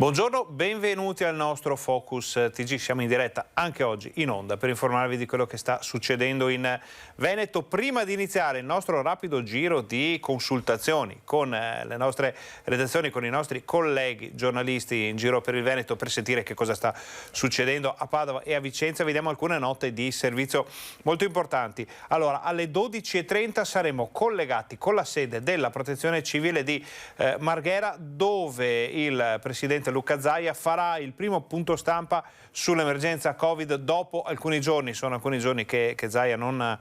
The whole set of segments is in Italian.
Buongiorno, benvenuti al nostro Focus TG. Siamo in diretta anche oggi in onda per informarvi di quello che sta succedendo in Veneto. Prima di iniziare il nostro rapido giro di consultazioni con le nostre redazioni, con i nostri colleghi giornalisti in giro per il Veneto per sentire che cosa sta succedendo a Padova e a Vicenza, vediamo alcune note di servizio molto importanti. Allora, alle 12:30 saremo collegati con la sede della Protezione Civile di Marghera, dove il presidente Luca Zaia farà il primo punto stampa sull'emergenza Covid dopo alcuni giorni. Sono alcuni giorni che Zaia non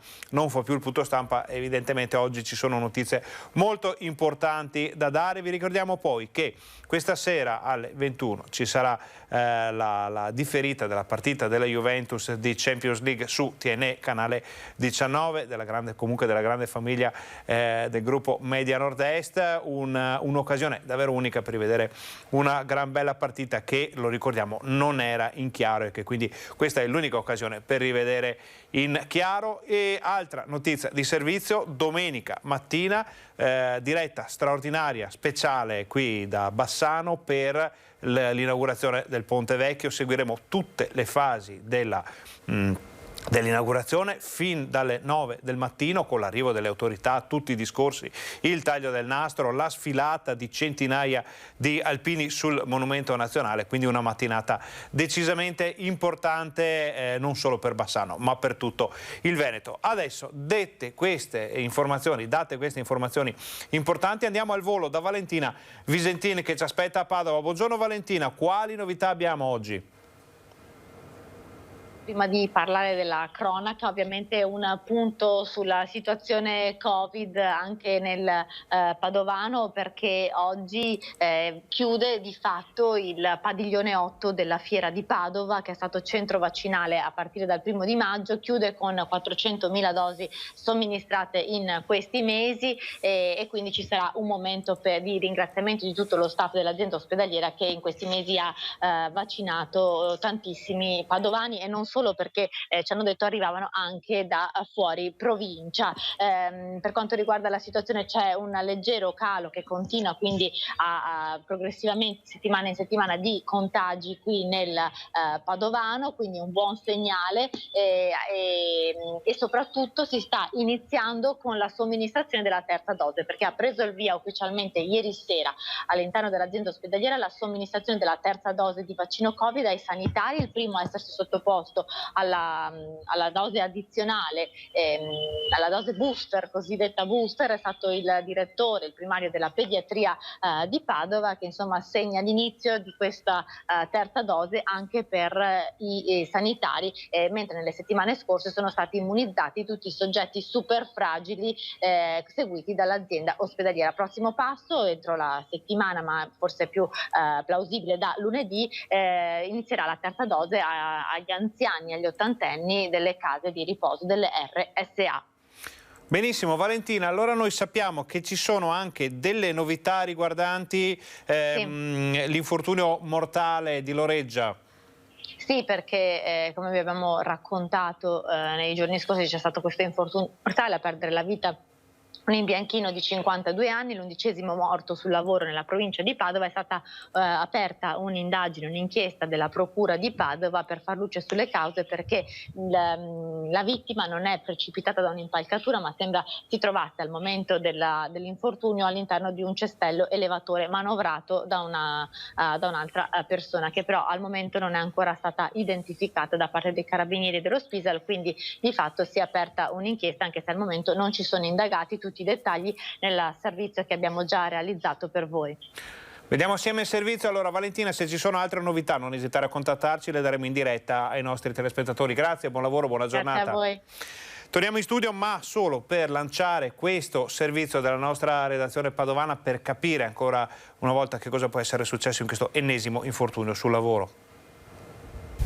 fa più il punto stampa. Evidentemente oggi ci sono notizie molto importanti da dare. Vi ricordiamo poi che questa sera alle 21 ci sarà la differita della partita della Juventus di Champions League su TNE, canale 19, della grande famiglia del gruppo Media Nord-Est. Un'occasione davvero unica per rivedere una gran bella partita che, lo ricordiamo, non era in chiaro e che quindi questa è l'unica occasione per rivedere in chiaro. E altra notizia di servizio: domenica mattina diretta straordinaria speciale qui da Bassano per l'inaugurazione del Ponte Vecchio. Seguiremo tutte le fasi dell'inaugurazione fin dalle 9 del mattino, con l'arrivo delle autorità, tutti i discorsi, il taglio del nastro, la sfilata di centinaia di alpini sul Monumento Nazionale, quindi una mattinata decisamente importante non solo per Bassano ma per tutto il Veneto. Adesso, date queste informazioni importanti, andiamo al volo da Valentina Visentini che ci aspetta a Padova. Buongiorno Valentina, quali novità abbiamo oggi? Prima di parlare della cronaca, ovviamente un punto sulla situazione Covid anche nel Padovano, perché oggi chiude di fatto il padiglione 8 della Fiera di Padova, che è stato centro vaccinale a partire dal 1° di maggio, chiude con 400.000 dosi somministrate in questi mesi e quindi ci sarà un momento di ringraziamento di tutto lo staff dell'azienda ospedaliera che in questi mesi ha vaccinato tantissimi padovani, e non solo, perché ci hanno detto arrivavano anche da fuori provincia. Per quanto riguarda la situazione c'è un leggero calo che continua quindi progressivamente settimana in settimana di contagi qui nel Padovano, quindi un buon segnale e soprattutto si sta iniziando con la somministrazione della terza dose, perché ha preso il via ufficialmente ieri sera all'interno dell'azienda ospedaliera la somministrazione della terza dose di vaccino Covid ai sanitari. Il primo a essersi sottoposto alla dose addizionale, alla dose booster, cosiddetta booster, è stato il direttore, il primario della pediatria di Padova, che insomma segna l'inizio di questa terza dose anche per i sanitari, mentre nelle settimane scorse sono stati immunizzati tutti i soggetti super fragili seguiti dall'azienda ospedaliera. Prossimo passo, entro la settimana, ma forse più plausibile da lunedì, inizierà la terza dose agli anziani, agli ottantenni delle case di riposo delle RSA. Benissimo Valentina, allora noi sappiamo che ci sono anche delle novità riguardanti l'infortunio mortale di Loreggia. Sì, perché come vi abbiamo raccontato nei giorni scorsi c'è stato questo infortunio mortale, a perdere la vita un imbianchino di 52 anni, l'11° morto sul lavoro nella provincia di Padova. È stata aperta un'indagine, un'inchiesta della Procura di Padova per far luce sulle cause, perché la vittima non è precipitata da un'impalcatura, ma sembra si trovasse al momento dell'infortunio all'interno di un cestello elevatore manovrato da un'altra persona, che però al momento non è ancora stata identificata da parte dei carabinieri dello Spisal. Quindi di fatto si è aperta un'inchiesta, anche se al momento non ci sono indagati. Tutti i dettagli nel servizio che abbiamo già realizzato per voi. Vediamo assieme il servizio. Allora Valentina, se ci sono altre novità non esitare a contattarci, le daremo in diretta ai nostri telespettatori. Grazie, buon lavoro, buona giornata. Grazie a voi. Torniamo in studio, ma solo per lanciare questo servizio della nostra redazione padovana, per capire ancora una volta che cosa può essere successo in questo ennesimo infortunio sul lavoro.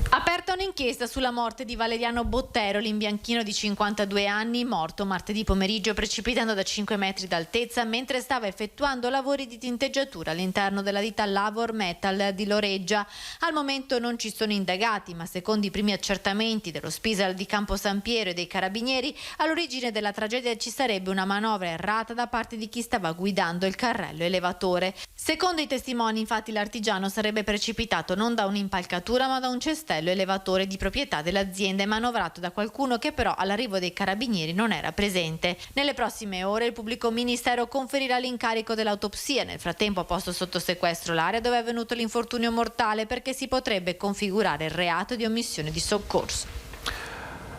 Aperto un'inchiesta sulla morte di Valeriano Bottero, l'imbianchino di 52 anni, morto martedì pomeriggio precipitando da 5 metri d'altezza mentre stava effettuando lavori di tinteggiatura all'interno della ditta Lavor Metal di Loreggia. Al momento non ci sono indagati, ma secondo i primi accertamenti dello Spisal di Campo San Piero e dei Carabinieri, all'origine della tragedia ci sarebbe una manovra errata da parte di chi stava guidando il carrello elevatore. Secondo i testimoni, infatti, l'artigiano sarebbe precipitato non da un'impalcatura ma da un cestello elevatore di proprietà dell'azienda e manovrato da qualcuno che però all'arrivo dei carabinieri non era presente. Nelle prossime ore il pubblico ministero conferirà l'incarico dell'autopsia. Nel frattempo ha posto sotto sequestro l'area dove è avvenuto l'infortunio mortale perché si potrebbe configurare il reato di omissione di soccorso.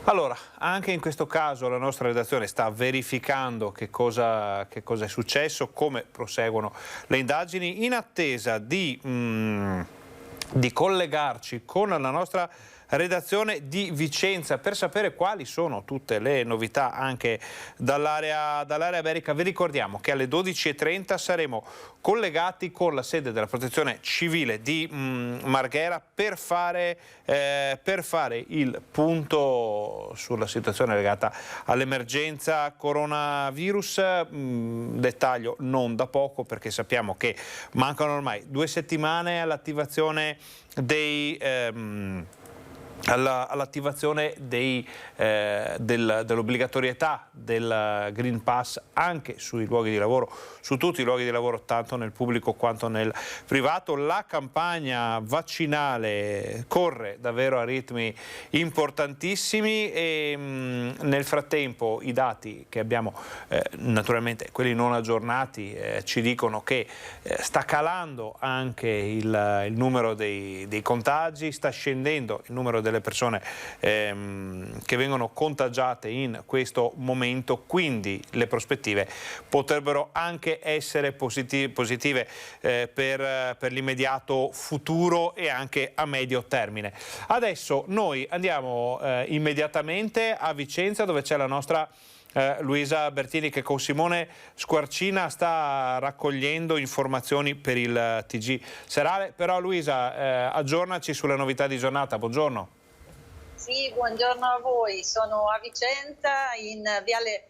Allora, anche in questo caso la nostra redazione sta verificando che cosa è successo, come proseguono le indagini, in attesa di collegarci con la nostra redazione di Vicenza per sapere quali sono tutte le novità anche dall'area iberica. Vi ricordiamo che alle 12:30 saremo collegati con la sede della Protezione Civile di Marghera per fare il punto sulla situazione legata all'emergenza coronavirus. Dettaglio non da poco, perché sappiamo che mancano ormai 2 settimane all'attivazione dell'obbligatorietà del Green Pass anche sui luoghi di lavoro, su tutti i luoghi di lavoro, tanto nel pubblico quanto nel privato. La campagna vaccinale corre davvero a ritmi importantissimi e nel frattempo i dati che abbiamo, naturalmente quelli non aggiornati, ci dicono che sta calando anche il numero dei contagi, sta scendendo il numero delle persone che vengono contagiate in questo momento, quindi le prospettive potrebbero anche essere positive per l'immediato futuro e anche a medio termine. Adesso noi andiamo immediatamente a Vicenza, dove c'è la nostra Luisa Bertini, che con Simone Squarcina sta raccogliendo informazioni per il TG serale. Però Luisa, aggiornaci sulle novità di giornata. Buongiorno. Sì, buongiorno a voi. Sono a Vicenza, in Viale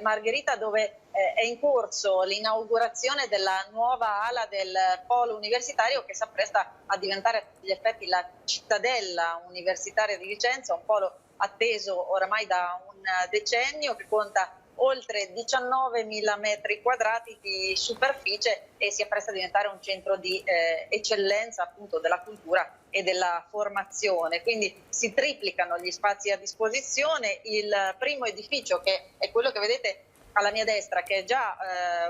Margherita, dove è in corso l'inaugurazione della nuova ala del polo universitario che si appresta a diventare a tutti gli effetti la cittadella universitaria di Vicenza, un polo atteso oramai da un decennio, che conta oltre 19.000 metri quadrati di superficie e si appresta a diventare un centro di eccellenza appunto della cultura e della formazione. Quindi si triplicano gli spazi a disposizione. Il primo edificio, che è quello che vedete alla mia destra, che è già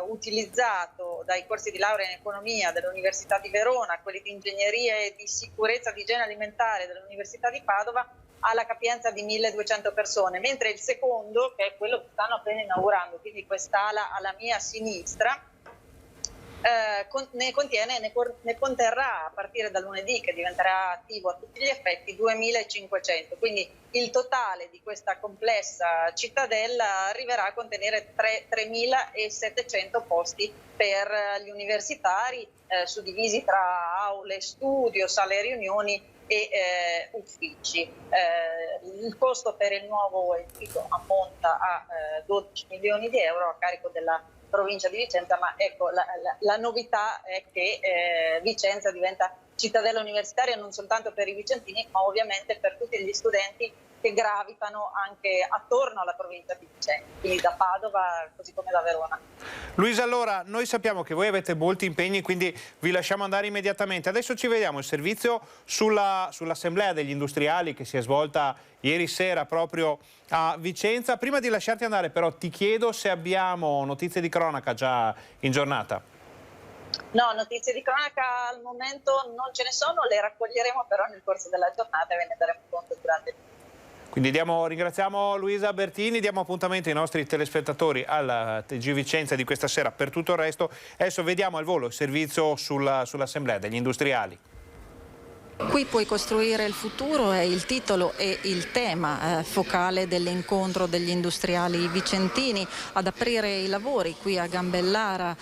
utilizzato dai corsi di laurea in economia dell'Università di Verona, quelli di ingegneria e di sicurezza di igiene alimentare dell'Università di Padova, ha la capienza di 1.200 persone, mentre il secondo, che è quello che stanno appena inaugurando, quindi quest'ala alla mia sinistra, ne conterrà a partire da lunedì, che diventerà attivo a tutti gli effetti, 2.500. Quindi il totale di questa complessa cittadella arriverà a contenere 3.700 posti per gli universitari, suddivisi tra aule, studio, sale riunioni e uffici. Il costo per il nuovo edificio ammonta a 12 milioni di euro a carico della provincia di Vicenza, ma ecco, la novità è che Vicenza diventa cittadella universitaria non soltanto per i vicentini, ma ovviamente per tutti gli studenti che gravitano anche attorno alla provincia di Vicenza, quindi da Padova così come da Verona. Luisa, allora, noi sappiamo che voi avete molti impegni, quindi vi lasciamo andare immediatamente. Adesso ci vediamo il servizio sull'assemblea degli industriali che si è svolta ieri sera proprio a Vicenza. Prima di lasciarti andare però ti chiedo se abbiamo notizie di cronaca già in giornata. No, notizie di cronaca al momento non ce ne sono, le raccoglieremo però nel corso della giornata e ve ne daremo conto durante il. Quindi ringraziamo Luisa Bertini, diamo appuntamento ai nostri telespettatori al TG Vicenza di questa sera. Per tutto il resto, adesso vediamo al volo il servizio sull'assemblea degli industriali. Qui puoi costruire il futuro è il titolo e il tema focale dell'incontro degli industriali vicentini. Ad aprire i lavori qui a Gambellara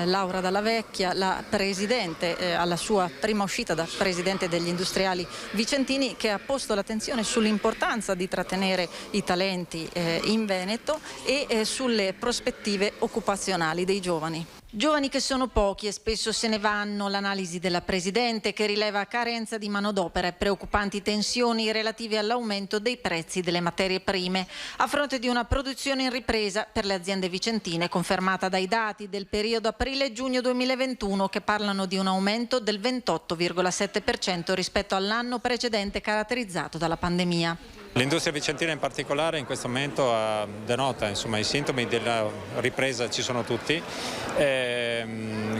Laura Dalla Vecchia, la presidente, alla sua prima uscita da presidente degli industriali vicentini, che ha posto l'attenzione sull'importanza di trattenere i talenti in Veneto e sulle prospettive occupazionali dei giovani. Giovani che sono pochi e spesso se ne vanno. L'analisi della Presidente, che rileva carenza di manodopera e preoccupanti tensioni relative all'aumento dei prezzi delle materie prime, a fronte di una produzione in ripresa per le aziende vicentine, confermata dai dati del periodo aprile-giugno 2021, che parlano di un aumento del 28,7% rispetto all'anno precedente, caratterizzato dalla pandemia. L'industria vicentina in particolare in questo momento denota, insomma, i sintomi della ripresa ci sono tutti,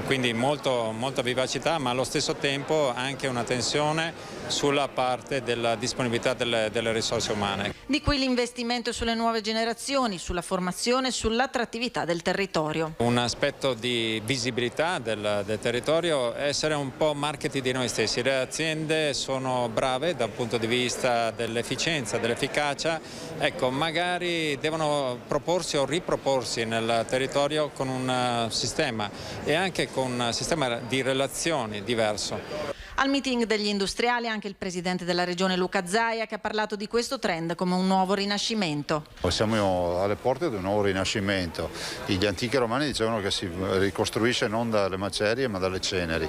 quindi molta vivacità, ma allo stesso tempo anche una tensione sulla parte della disponibilità delle risorse umane. Di qui l'investimento sulle nuove generazioni, sulla formazione e sull'attrattività del territorio. Un aspetto di visibilità del territorio è essere un po' marketing di noi stessi. Le aziende sono brave dal punto di vista dell'efficienza, dell'efficacia, ecco, magari devono proporsi o riproporsi nel territorio con un sistema e anche con un sistema di relazioni diverso. Al meeting degli industriali anche il presidente della regione Luca Zaia, che ha parlato di questo trend come un nuovo rinascimento. Siamo alle porte di un nuovo rinascimento. Gli antichi romani dicevano che si ricostruisce non dalle macerie ma dalle ceneri.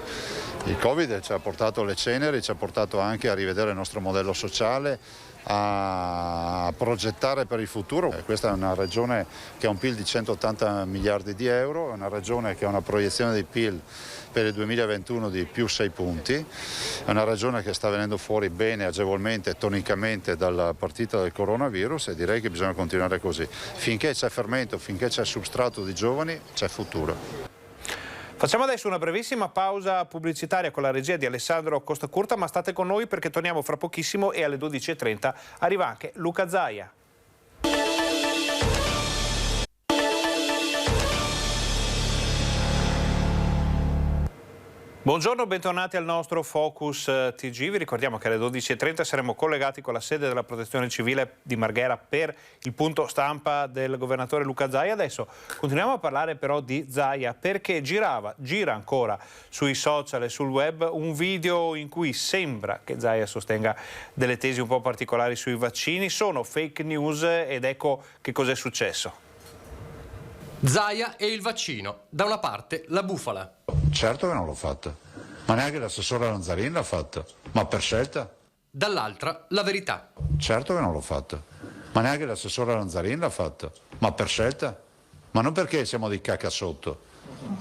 Il Covid ci ha portato alle ceneri, ci ha portato anche a rivedere il nostro modello sociale, a progettare per il futuro. Questa è una regione che ha un PIL di 180 miliardi di euro, è una regione che ha una proiezione di PIL per il 2021 di più 6 punti, è una regione che sta venendo fuori bene, agevolmente, tonicamente dalla partita del coronavirus, e direi che bisogna continuare così. Finché c'è fermento, finché c'è substrato di giovani, c'è futuro. Facciamo adesso una brevissima pausa pubblicitaria con la regia di Alessandro Costacurta, ma state con noi perché torniamo fra pochissimo e alle 12:30 arriva anche Luca Zaia. Buongiorno, bentornati al nostro Focus TG. Vi ricordiamo che alle 12:30 saremo collegati con la sede della Protezione Civile di Marghera per il punto stampa del governatore Luca Zaia. Adesso continuiamo a parlare però di Zaia, perché gira ancora sui social e sul web un video in cui sembra che Zaia sostenga delle tesi un po' particolari sui vaccini. Sono fake news ed ecco che cos'è successo. Zaia e il vaccino. Da una parte la bufala. Certo che non l'ho fatta, ma neanche l'assessore Lanzarin l'ha fatta, ma per scelta. Dall'altra la verità. Certo che non l'ho fatta, ma neanche l'assessore Lanzarin l'ha fatta, ma per scelta. Ma non perché siamo dei cacassotto,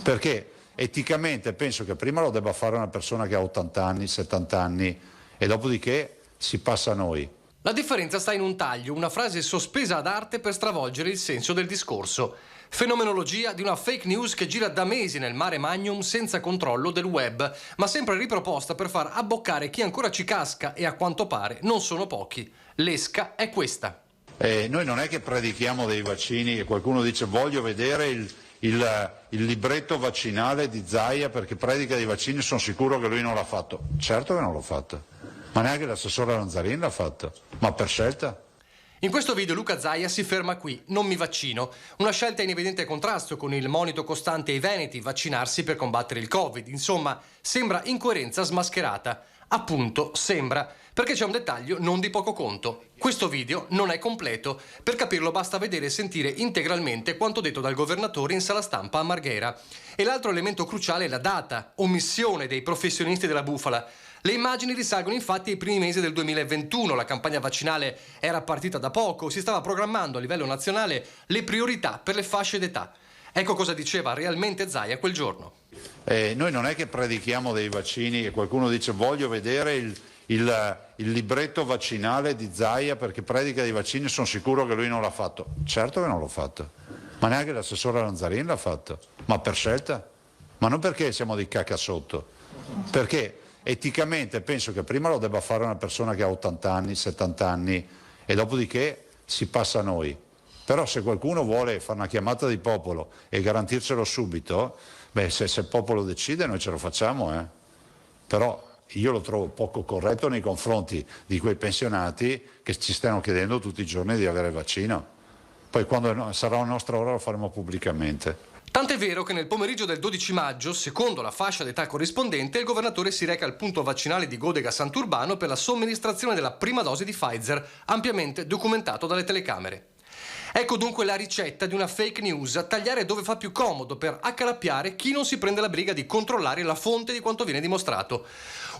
perché eticamente penso che prima lo debba fare una persona che ha 80 anni, 70 anni e dopodiché si passa a noi. La differenza sta in un taglio, una frase sospesa ad arte per stravolgere il senso del discorso. Fenomenologia di una fake news che gira da mesi nel mare magnum senza controllo del web, ma sempre riproposta per far abboccare chi ancora ci casca, e a quanto pare non sono pochi. L'esca è questa. Noi non è che predichiamo dei vaccini e qualcuno dice voglio vedere il libretto vaccinale di Zaia perché predica dei vaccini, sono sicuro che lui non l'ha fatto. Certo che non l'ho fatto, ma neanche l'assessore Lanzarin l'ha fatto, ma per scelta. In questo video Luca Zaia si ferma qui, non mi vaccino, una scelta in evidente contrasto con il monito costante ai veneti, vaccinarsi per combattere il Covid. Insomma, sembra incoerenza smascherata. Appunto, sembra, perché c'è un dettaglio non di poco conto. Questo video non è completo. Per capirlo basta vedere e sentire integralmente quanto detto dal governatore in sala stampa a Marghera. E l'altro elemento cruciale è la data, omissione dei professionisti della bufala. Le immagini risalgono infatti ai primi mesi del 2021, la campagna vaccinale era partita da poco, si stava programmando a livello nazionale le priorità per le fasce d'età. Ecco cosa diceva realmente Zaia quel giorno. Noi non è che predichiamo dei vaccini e qualcuno dice voglio vedere il libretto vaccinale di Zaia perché predica dei vaccini, sono sicuro che lui non l'ha fatto. Certo che non l'ho fatto, ma neanche l'assessore Lanzarin l'ha fatto, ma per scelta. Ma non perché siamo dei cacassotto, perché eticamente penso che prima lo debba fare una persona che ha 80 anni, 70 anni e dopodiché si passa a noi. Però se qualcuno vuole fare una chiamata di popolo e garantircelo subito, beh, se il popolo decide noi ce lo facciamo, Però io lo trovo poco corretto nei confronti di quei pensionati che ci stanno chiedendo tutti i giorni di avere il vaccino. Poi quando sarà la nostra ora lo faremo pubblicamente. Tant'è vero che nel pomeriggio del 12 maggio, secondo la fascia d'età corrispondente, il governatore si reca al punto vaccinale di Godega Sant'Urbano per la somministrazione della prima dose di Pfizer, ampiamente documentato dalle telecamere. Ecco dunque la ricetta di una fake news: tagliare dove fa più comodo per accalappiare chi non si prende la briga di controllare la fonte di quanto viene dimostrato.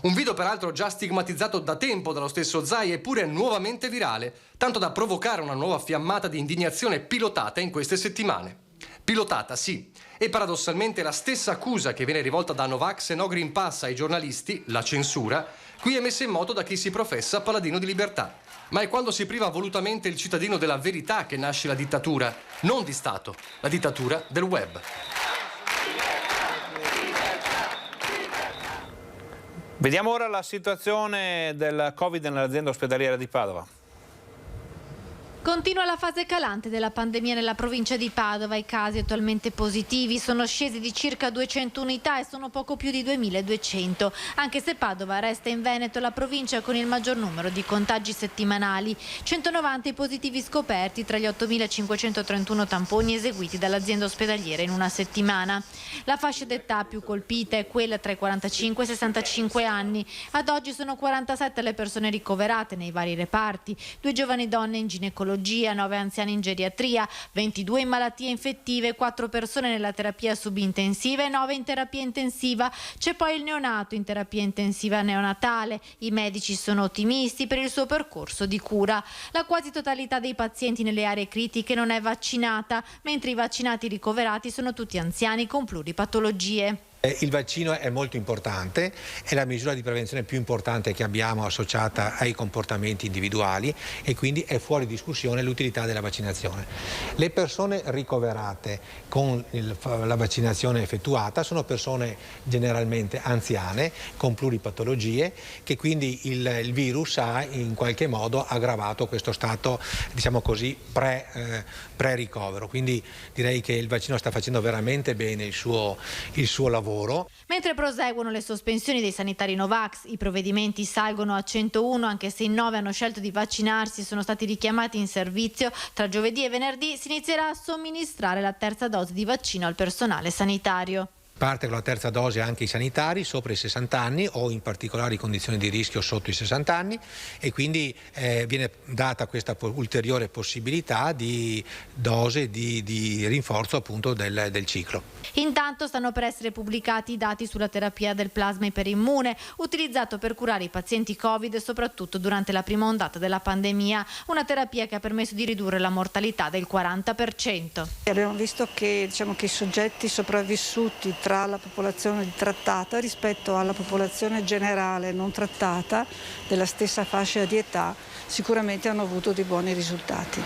Un video peraltro già stigmatizzato da tempo dallo stesso Zaia, eppure nuovamente virale, tanto da provocare una nuova fiammata di indignazione pilotata in queste settimane. Pilotata, sì, e paradossalmente la stessa accusa che viene rivolta da Novax e No Green Pass ai giornalisti, la censura, qui è messa in moto da chi si professa paladino di libertà. Ma è quando si priva volutamente il cittadino della verità che nasce la dittatura, non di Stato, la dittatura del web. Vediamo ora la situazione del Covid nell'azienda ospedaliera di Padova. Continua la fase calante della pandemia nella provincia di Padova. I casi attualmente positivi sono scesi di circa 200 unità e sono poco più di 2.200, anche se Padova resta in Veneto la provincia con il maggior numero di contagi settimanali. 190 i positivi scoperti tra gli 8.531 tamponi eseguiti dall'azienda ospedaliera in una settimana. La fascia d'età più colpita è quella tra i 45 e i 65 anni. Ad oggi sono 47 le persone ricoverate nei vari reparti, 2 giovani donne in ginecologia, 9 anziani in geriatria, 22 in malattie infettive, 4 persone nella terapia subintensiva e 9 in terapia intensiva. C'è poi il neonato in terapia intensiva neonatale. I medici sono ottimisti per il suo percorso di cura. La quasi totalità dei pazienti nelle aree critiche non è vaccinata, mentre i vaccinati ricoverati sono tutti anziani con pluripatologie. Il vaccino è molto importante, è la misura di prevenzione più importante che abbiamo associata ai comportamenti individuali e quindi è fuori discussione l'utilità della vaccinazione. Le persone ricoverate con la vaccinazione effettuata sono persone generalmente anziane con pluripatologie, che quindi il virus ha in qualche modo aggravato questo stato, diciamo così, pre-ricovero. Quindi direi che il vaccino sta facendo veramente bene il suo lavoro. Mentre proseguono le sospensioni dei sanitari Novax, i provvedimenti salgono a 101, anche se in 9 hanno scelto di vaccinarsi e sono stati richiamati in servizio. Tra giovedì e venerdì si inizierà a somministrare la terza dose di vaccino al personale sanitario. Parte con la terza dose anche i sanitari sopra i 60 anni o in particolari condizioni di rischio sotto i 60 anni e quindi viene data questa ulteriore possibilità di dose di rinforzo appunto del ciclo. Intanto stanno per essere pubblicati i dati sulla terapia del plasma iperimmune, utilizzato per curare i pazienti Covid soprattutto durante la prima ondata della pandemia, una terapia che ha permesso di ridurre la mortalità del 40%. Abbiamo visto che, che i soggetti sopravvissuti tra la popolazione trattata rispetto alla popolazione generale non trattata della stessa fascia di età sicuramente hanno avuto dei buoni risultati.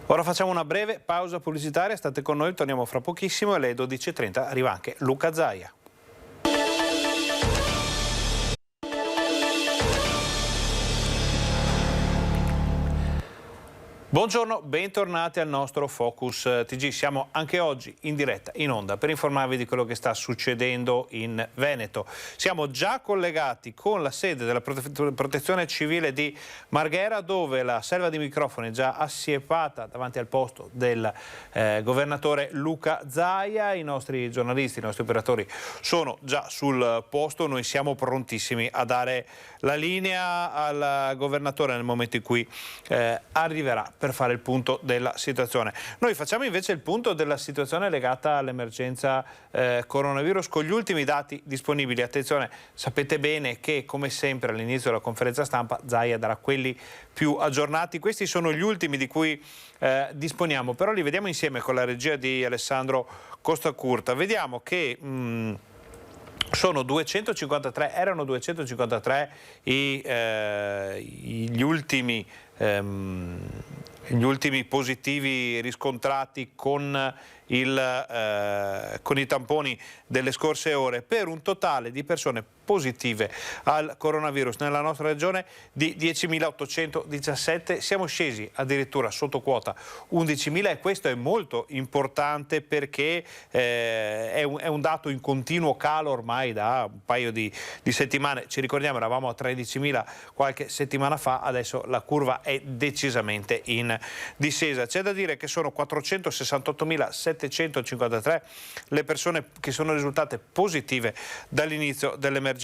Ora facciamo una breve pausa pubblicitaria, state con noi, torniamo fra pochissimo e alle 12:30 arriva anche Luca Zaia. Buongiorno, bentornati al nostro Focus TG. Siamo anche oggi in diretta, in onda, per informarvi di quello che sta succedendo in Veneto. Siamo già collegati con la sede della Protezione Civile di Marghera, dove la selva di microfoni è già assiepata davanti al posto del governatore Luca Zaia. I nostri giornalisti, i nostri operatori sono già sul posto. Noi siamo prontissimi a dare la linea al governatore nel momento in cui arriverà per fare il punto della situazione. Noi facciamo invece il punto della situazione legata all'emergenza coronavirus con gli ultimi dati disponibili. Attenzione, sapete bene che come sempre all'inizio della conferenza stampa Zaia darà quelli più aggiornati. Questi sono gli ultimi di cui disponiamo, però li vediamo insieme con la regia di Alessandro Costacurta. Vediamo che sono 253, erano 253 gli ultimi positivi riscontrati con con i tamponi delle scorse ore, per un totale di persone positive al coronavirus nella nostra regione di 10.817. Siamo scesi addirittura sotto quota 11.000 e questo è molto importante perché è un dato in continuo calo ormai da un paio di settimane. Ci ricordiamo, eravamo a 13.000 qualche settimana fa, adesso la curva è decisamente in discesa. C'è da dire che sono 468.753 le persone che sono risultate positive dall'inizio dell'emergenza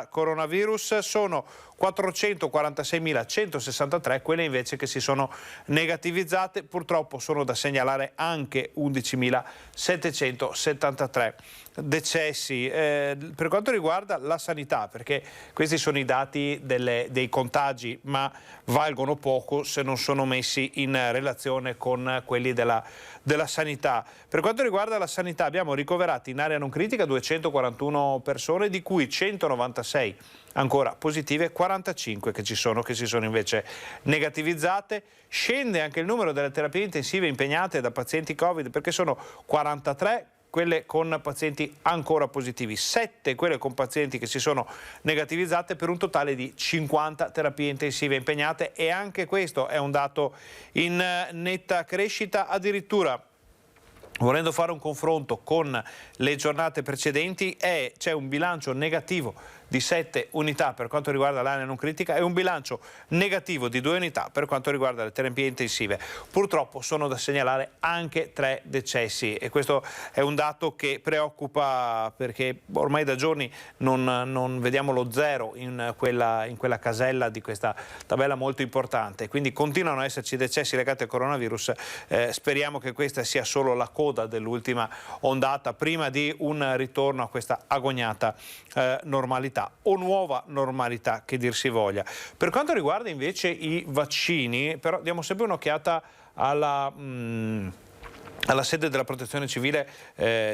coronavirus, sono 446.163 quelle invece che si sono negativizzate. Purtroppo sono da segnalare anche 11.773 decessi. Per quanto riguarda la sanità, perché questi sono i dati dei contagi, ma valgono poco se non sono messi in relazione con quelli della sanità. Per quanto riguarda la sanità, abbiamo ricoverati in area non critica 241 persone, di cui 196 ancora positive, 45 che si sono invece negativizzate. Scende anche il numero delle terapie intensive impegnate da pazienti Covid, perché sono 43 quelle con pazienti ancora positivi, 7 quelle con pazienti che si sono negativizzate, per un totale di 50 terapie intensive impegnate, e anche questo è un dato in netta crescita. Addirittura, volendo fare un confronto con le giornate precedenti, c'è un bilancio negativo di 7 unità per quanto riguarda l'area non critica e un bilancio negativo di 2 unità per quanto riguarda le terapie intensive. Purtroppo sono da segnalare anche 3 decessi e questo è un dato che preoccupa, perché ormai da giorni non vediamo lo zero in quella casella di questa tabella molto importante, quindi continuano ad esserci decessi legati al coronavirus. Speriamo che questa sia solo la coda dell'ultima ondata prima di un ritorno a questa agognata normalità o nuova normalità che dir si voglia. Per quanto riguarda invece i vaccini, però diamo sempre un'occhiata alla sede della Protezione Civile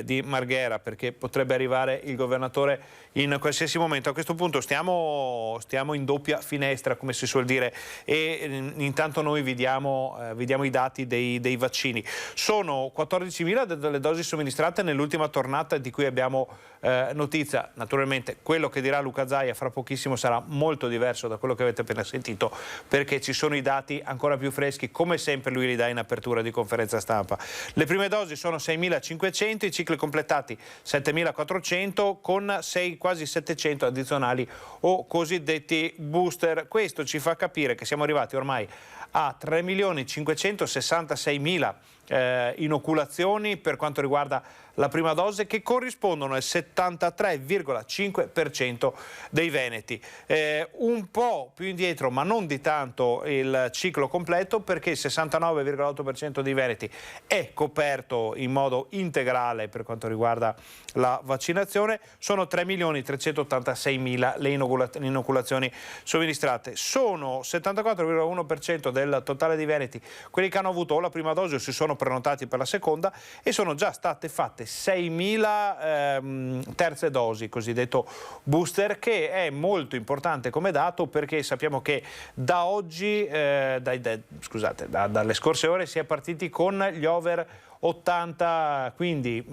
di Marghera, perché potrebbe arrivare il governatore in qualsiasi momento. A questo punto stiamo in doppia finestra, come si suol dire, e intanto noi vediamo i dati dei vaccini. Sono 14.000 delle dosi somministrate nell'ultima tornata di cui abbiamo notizia. Naturalmente quello che dirà Luca Zaia fra pochissimo sarà molto diverso da quello che avete appena sentito, perché ci sono i dati ancora più freschi, come sempre lui li dà in apertura di conferenza stampa. Le prime dosi sono 6.500, i cicli completati 7.400 con quasi 700 addizionali o cosiddetti booster. Questo ci fa capire che siamo arrivati ormai a 3.566.000 inoculazioni per quanto riguarda la prima dose, che corrispondono al 73,5% dei veneti. Un po' più indietro, ma non di tanto, il ciclo completo, perché il 69,8% dei veneti è coperto in modo integrale per quanto riguarda la vaccinazione. Sono 3.386.000 le inoculazioni somministrate. Sono 74,1% del totale dei veneti quelli che hanno avuto o la prima dose o si sono prenotati per la seconda, e sono già state fatte 6.000 terze dosi, cosiddetto booster, che è molto importante come dato, perché sappiamo che da oggi, dalle scorse ore si è partiti con gli over 80, quindi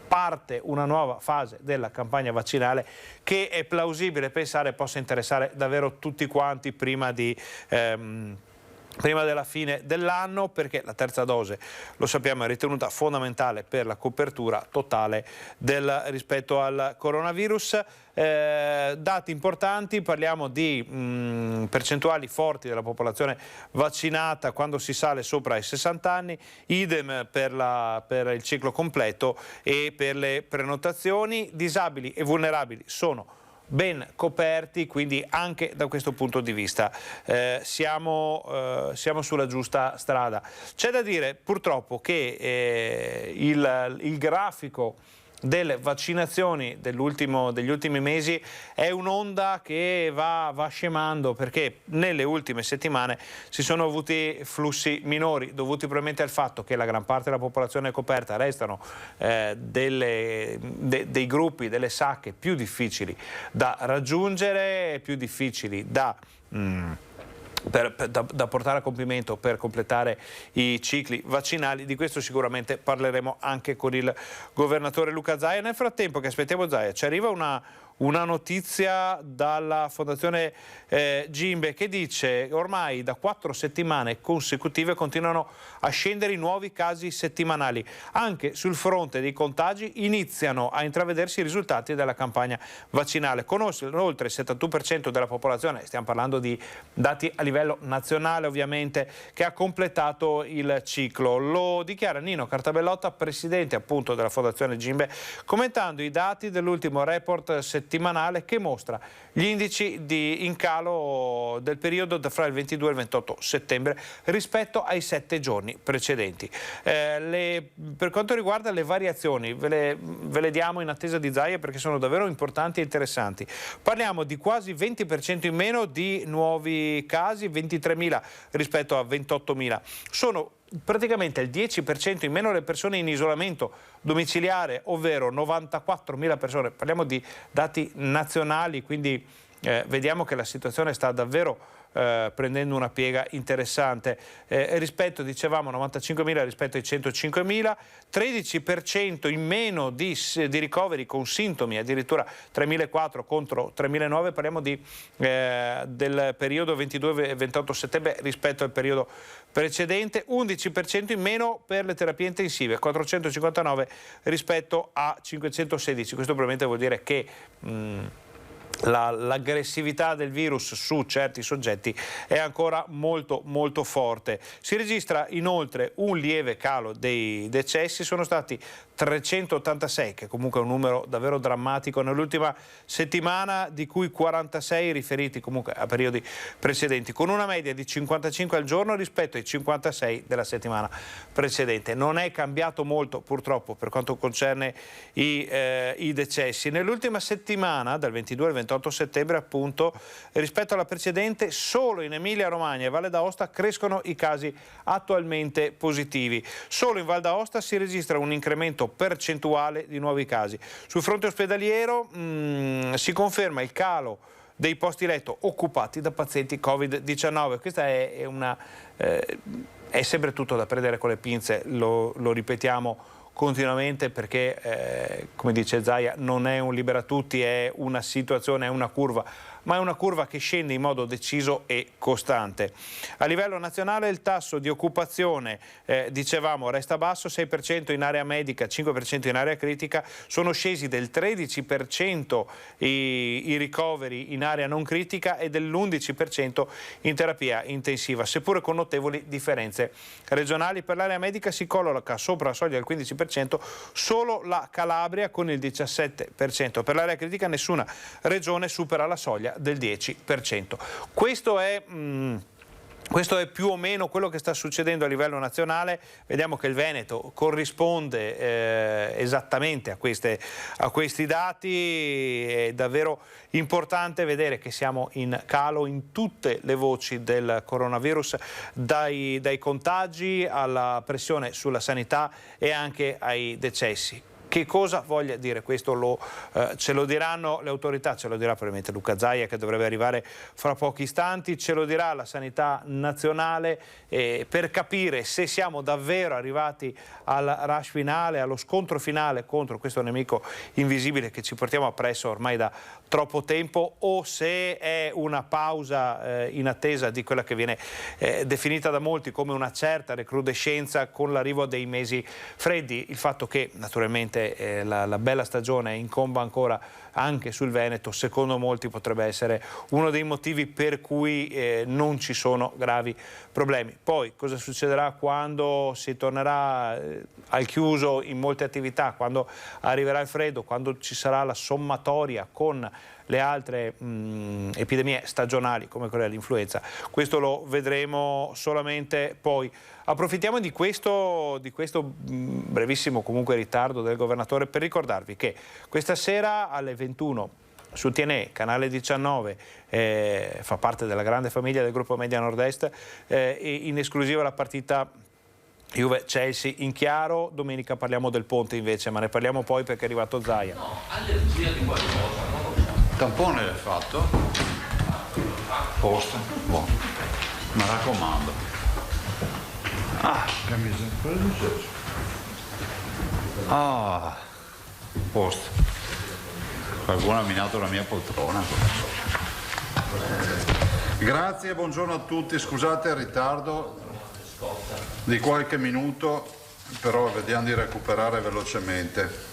parte una nuova fase della campagna vaccinale che è plausibile pensare possa interessare davvero tutti quanti prima della fine dell'anno, perché la terza dose, lo sappiamo, è ritenuta fondamentale per la copertura totale rispetto al coronavirus. Dati importanti, parliamo di percentuali forti della popolazione vaccinata quando si sale sopra i 60 anni, idem per il ciclo completo e per le prenotazioni. Disabili e vulnerabili sono ben coperti, quindi anche da questo punto di vista siamo sulla giusta strada. C'è da dire purtroppo che il grafico delle vaccinazioni degli ultimi mesi è un'onda che va scemando, perché nelle ultime settimane si sono avuti flussi minori dovuti probabilmente al fatto che la gran parte della popolazione è coperta. Restano dei gruppi, delle sacche più difficili da raggiungere, più difficili da da portare a compimento per completare i cicli vaccinali. Di questo sicuramente parleremo anche con il governatore Luca Zaia. Nel frattempo che aspettiamo Zaia, ci arriva una notizia dalla Fondazione Gimbe che dice ormai da 4 settimane consecutive continuano a scendere i nuovi casi settimanali. Anche sul fronte dei contagi iniziano a intravedersi i risultati della campagna vaccinale. Con oltre il 71% della popolazione, stiamo parlando di dati a livello nazionale ovviamente, che ha completato il ciclo. Lo dichiara Nino Cartabellotta, presidente appunto della Fondazione Gimbe, commentando i dati dell'ultimo report settimanale che mostra gli indici in calo del periodo fra il 22 e il 28 settembre rispetto ai 7 giorni precedenti. Per quanto riguarda le variazioni, ve le diamo in attesa di Zaia perché sono davvero importanti e interessanti. Parliamo di quasi 20% in meno di nuovi casi, 23.000 rispetto a 28.000. Sono praticamente il 10% in meno le persone in isolamento domiciliare, ovvero 94.000 persone. Parliamo di dati nazionali, quindi vediamo che la situazione sta davvero prendendo una piega interessante. Rispetto, dicevamo, 95.000 rispetto ai 105.000, 13% in meno di ricoveri con sintomi, addirittura 3.400 contro 3.900, parliamo del periodo 22-28 settembre rispetto al periodo precedente, 11% in meno per le terapie intensive, 459 rispetto a 516. Questo probabilmente vuol dire che l'aggressività del virus su certi soggetti è ancora molto molto forte. Si registra inoltre un lieve calo dei decessi, sono stati 386, che comunque è un numero davvero drammatico nell'ultima settimana, di cui 46 riferiti comunque a periodi precedenti, con una media di 55 al giorno rispetto ai 56 della settimana precedente. Non è cambiato molto purtroppo per quanto concerne i decessi. Nell'ultima settimana, dal 22 al 28 settembre appunto, rispetto alla precedente, solo in Emilia-Romagna e Valle d'Aosta crescono i casi attualmente positivi. Solo in Val d'Aosta si registra un incremento percentuale di nuovi casi. Sul fronte ospedaliero si conferma il calo dei posti letto occupati da pazienti Covid-19. Questa è sempre tutto da prendere con le pinze, lo ripetiamo continuamente perché, come dice Zaia, non è un liberatutti, è una situazione, è una curva, ma è una curva che scende in modo deciso e costante. A livello nazionale il tasso di occupazione, dicevamo, resta basso, 6% in area medica, 5% in area critica, sono scesi del 13% i ricoveri in area non critica e dell'11% in terapia intensiva, seppure con notevoli differenze regionali. Per l'area medica si colloca sopra la soglia del 15% solo la Calabria con il 17%. Per l'area critica nessuna regione supera la soglia del 10%. Questo è più o meno quello che sta succedendo a livello nazionale. Vediamo che il Veneto corrisponde esattamente a questi dati. È davvero importante vedere che siamo in calo in tutte le voci del coronavirus, dai contagi alla pressione sulla sanità e anche ai decessi. Che cosa voglia dire questo ce lo diranno le autorità, ce lo dirà probabilmente Luca Zaia, che dovrebbe arrivare fra pochi istanti, ce lo dirà la sanità nazionale per capire se siamo davvero arrivati al rush finale, allo scontro finale contro questo nemico invisibile che ci portiamo appresso ormai da troppo tempo, o se è una pausa in attesa di quella che viene definita da molti come una certa recrudescenza con l'arrivo dei mesi freddi. Il fatto che naturalmente la bella stagione incomba ancora anche sul Veneto, secondo molti potrebbe essere uno dei motivi per cui non ci sono gravi problemi. Poi cosa succederà quando si tornerà al chiuso in molte attività, quando arriverà il freddo, quando ci sarà la sommatoria con le altre epidemie stagionali come quella dell'influenza? Questo lo vedremo solamente poi. Approfittiamo di questo brevissimo comunque ritardo del governatore per ricordarvi che questa sera alle 21 su TNE, canale 19, fa parte della grande famiglia del gruppo Media Nord-Est, in esclusiva la partita Juve-Chelsea in chiaro. Domenica parliamo del Ponte invece, ma ne parliamo poi perché è arrivato Zaia. No, allergia di qualcosa. Tampone l'hai fatto? Posto? Buono. mi raccomando. Posto. Qualcuno ha minato la mia poltrona. Grazie, buongiorno a tutti, scusate il ritardo di qualche minuto, però vediamo di recuperare velocemente.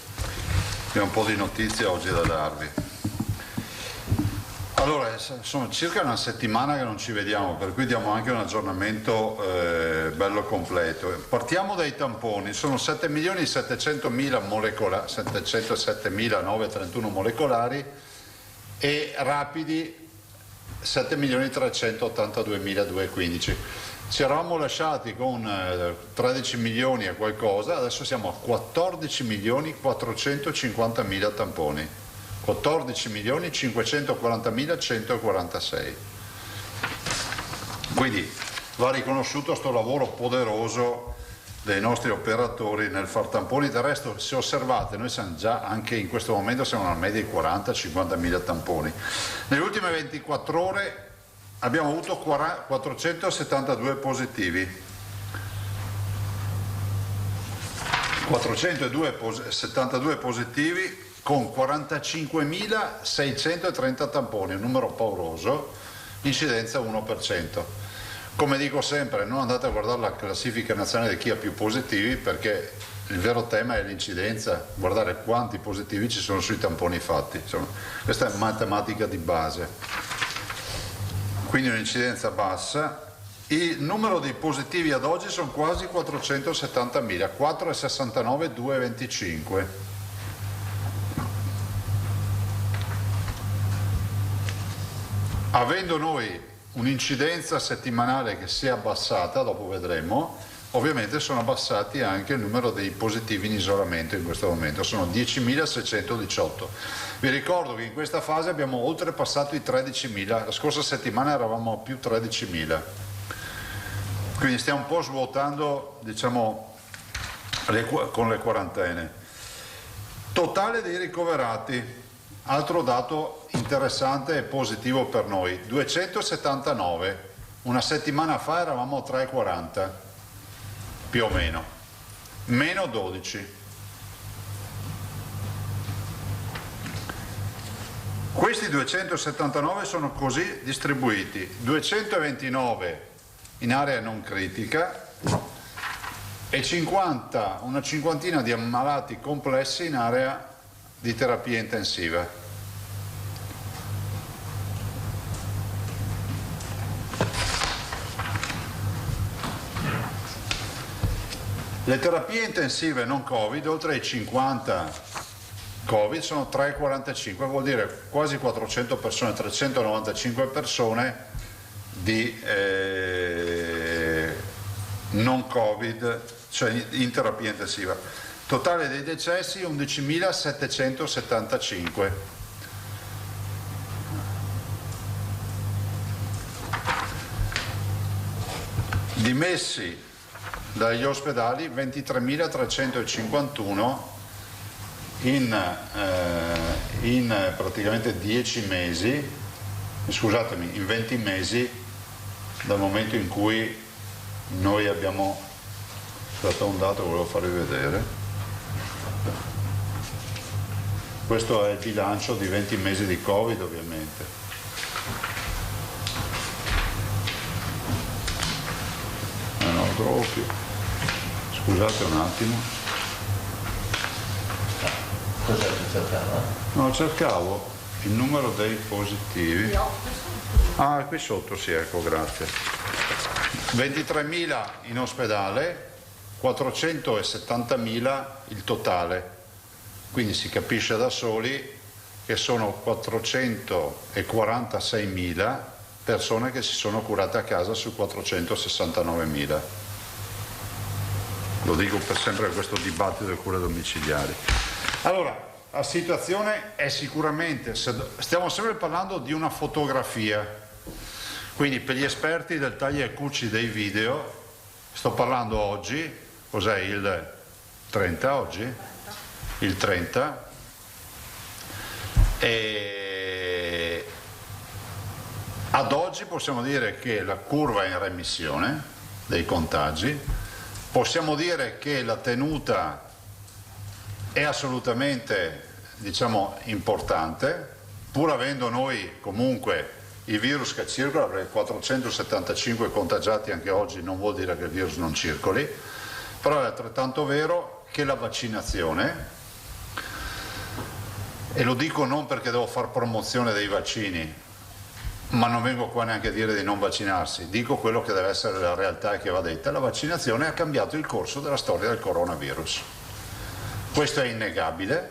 Abbiamo un po' di notizie oggi da darvi. Allora, sono circa una settimana che non ci vediamo, per cui diamo anche un aggiornamento bello completo. Partiamo dai tamponi, sono 7.707.931 molecolari e rapidi 7.382.215. Ci eravamo lasciati con 13 milioni e qualcosa, adesso siamo a 14.450.000 tamponi. 14.540.146. Quindi va riconosciuto sto lavoro poderoso dei nostri operatori nel far tamponi. Del resto, se osservate, noi siamo già, anche in questo momento, siamo alla media di 40-50.000 tamponi. Nelle ultime 24 ore abbiamo avuto 472 positivi. 472 positivi con 45.630 tamponi, un numero pauroso, incidenza 1%. Come dico sempre, non andate a guardare la classifica nazionale di chi ha più positivi, perché il vero tema è l'incidenza, guardare quanti positivi ci sono sui tamponi fatti. Insomma, questa è matematica di base. Quindi un'incidenza bassa. Il numero di positivi ad oggi sono quasi 470.000, 4,69, 2,25. Avendo noi un'incidenza settimanale che si è abbassata, dopo vedremo, ovviamente sono abbassati anche il numero dei positivi in isolamento in questo momento, sono 10.618. Vi ricordo che in questa fase abbiamo oltrepassato i 13.000, la scorsa settimana eravamo a più 13.000. Quindi stiamo un po' svuotando, diciamo, con le quarantene. Totale dei ricoverati. Altro dato interessante e positivo per noi, 279, una settimana fa eravamo a 340, più o meno, meno 12. Questi 279 sono così distribuiti, 229 in area non critica e 50, una cinquantina di ammalati complessi in area di terapia intensiva. Le terapie intensive non Covid, oltre ai 50 Covid, sono 3,45, vuol dire quasi 400 persone, 395 persone di non Covid, cioè in terapia intensiva. Totale dei decessi 11.775. Dimessi dagli ospedali 23.351 in praticamente 10 mesi, scusatemi, in 20 mesi dal momento in cui noi abbiamo dato un dato che volevo farvi vedere. Questo è il bilancio di 20 mesi di Covid, ovviamente. No, trovo più. Scusate un attimo. Cos'è che cercava? No, cercavo il numero dei positivi. Ah, qui sotto, sì, ecco, grazie. 23.000 in ospedale, 470.000 il totale. Quindi si capisce da soli che sono 446.000 persone che si sono curate a casa su 469.000. Lo dico per sempre a questo dibattito delle cure domiciliari. Allora, la situazione è sicuramente, stiamo sempre parlando di una fotografia, quindi per gli esperti del taglia e cuci dei video, sto parlando oggi, cos'è il 30 oggi? Il 30 e Ad oggi possiamo dire che la curva è in remissione dei contagi, possiamo dire che la tenuta è assolutamente, diciamo, importante, pur avendo noi comunque il virus che circola, perché 475 contagiati anche oggi non vuol dire che il virus non circoli, però è altrettanto vero che la vaccinazione, e lo dico non perché devo fare promozione dei vaccini, ma non vengo qua neanche a dire di non vaccinarsi, dico quello che deve essere la realtà e che va detta: la vaccinazione ha cambiato il corso della storia del coronavirus. Questo è innegabile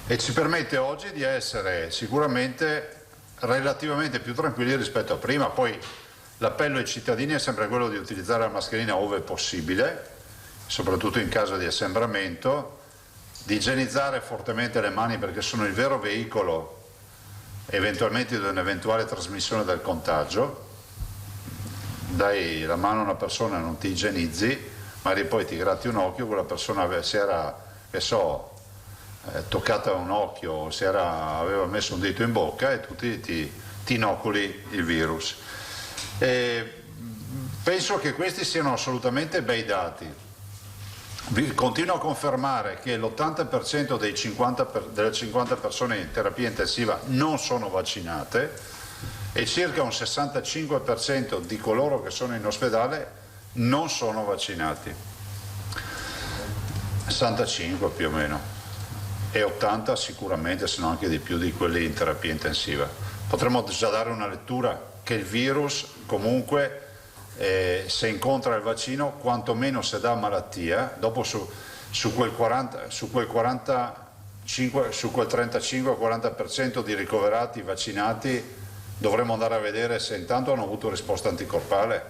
e ci permette oggi di essere sicuramente relativamente più tranquilli rispetto a prima. Poi l'appello ai cittadini è sempre quello di utilizzare la mascherina ove possibile, soprattutto in caso di assembramento, di igienizzare fortemente le mani perché sono il vero veicolo eventualmente di un'eventuale trasmissione del contagio. Dai la mano a una persona e non ti igienizzi, magari poi ti gratti un occhio, quella persona si era, che so, toccata un occhio o aveva messo un dito in bocca e tu ti inoculi il virus. Penso che questi siano assolutamente bei dati. Continuo a confermare che l'80% delle 50 persone in terapia intensiva non sono vaccinate e circa un 65% di coloro che sono in ospedale non sono vaccinati. 65 più o meno, e 80 sicuramente, se non anche di più, di quelli in terapia intensiva. Potremmo già dare una lettura che il virus comunque se incontra il vaccino, quantomeno se dà malattia, dopo su quel 35-40% di ricoverati vaccinati dovremmo andare a vedere se intanto hanno avuto risposta anticorpale,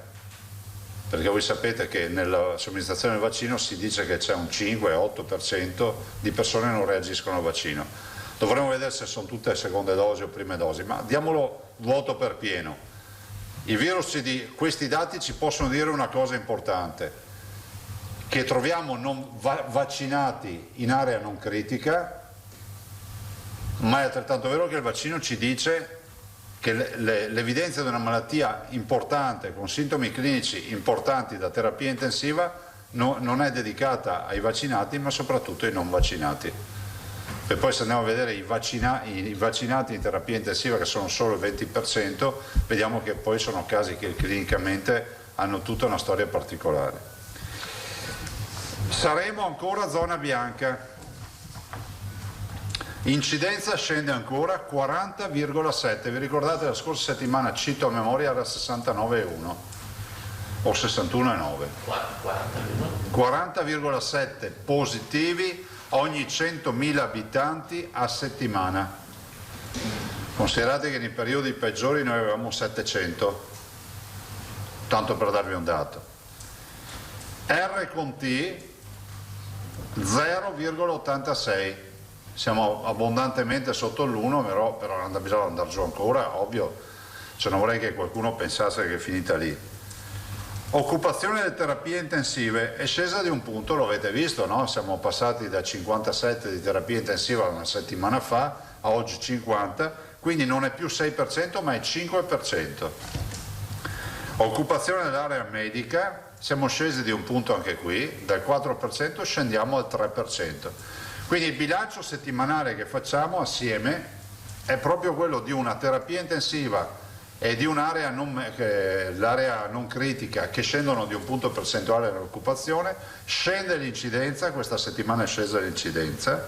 perché voi sapete che nella somministrazione del vaccino si dice che c'è un 5-8% di persone che non reagiscono al vaccino. Dovremmo vedere se sono tutte seconde dosi o prime dosi, ma diamolo vuoto per pieno. Il virus questi dati ci possono dire una cosa importante, che troviamo non vaccinati in area non critica, ma è altrettanto vero che il vaccino ci dice che l'evidenza di una malattia importante con sintomi clinici importanti da terapia intensiva non è dedicata ai vaccinati, ma soprattutto ai non vaccinati. E poi se andiamo a vedere i vaccinati in terapia intensiva, che sono solo il 20%, vediamo che poi sono casi che clinicamente hanno tutta una storia particolare. Saremo ancora zona bianca. Incidenza scende ancora 40,7. Vi ricordate la scorsa settimana, cito a memoria, era 69,1 o 61,9. 40,7 positivi ogni 100.000 abitanti a settimana. Considerate che nei periodi peggiori noi avevamo 700, tanto per darvi un dato. R con T 0,86, siamo abbondantemente sotto l'1, però bisogna andare giù ancora, ovvio, cioè non vorrei che qualcuno pensasse che è finita lì. Occupazione delle terapie intensive è scesa di un punto, lo avete visto, no? Siamo passati da 57 di terapia intensiva una settimana fa a oggi 50, quindi non è più 6% ma è 5%. Occupazione dell'area medica, siamo scesi di un punto anche qui, dal 4% scendiamo al 3%. Quindi il bilancio settimanale che facciamo assieme è proprio quello di una terapia intensiva e di un'area l'area non critica, che scendono di un punto percentuale nell'occupazione, scende l'incidenza, questa settimana è scesa l'incidenza,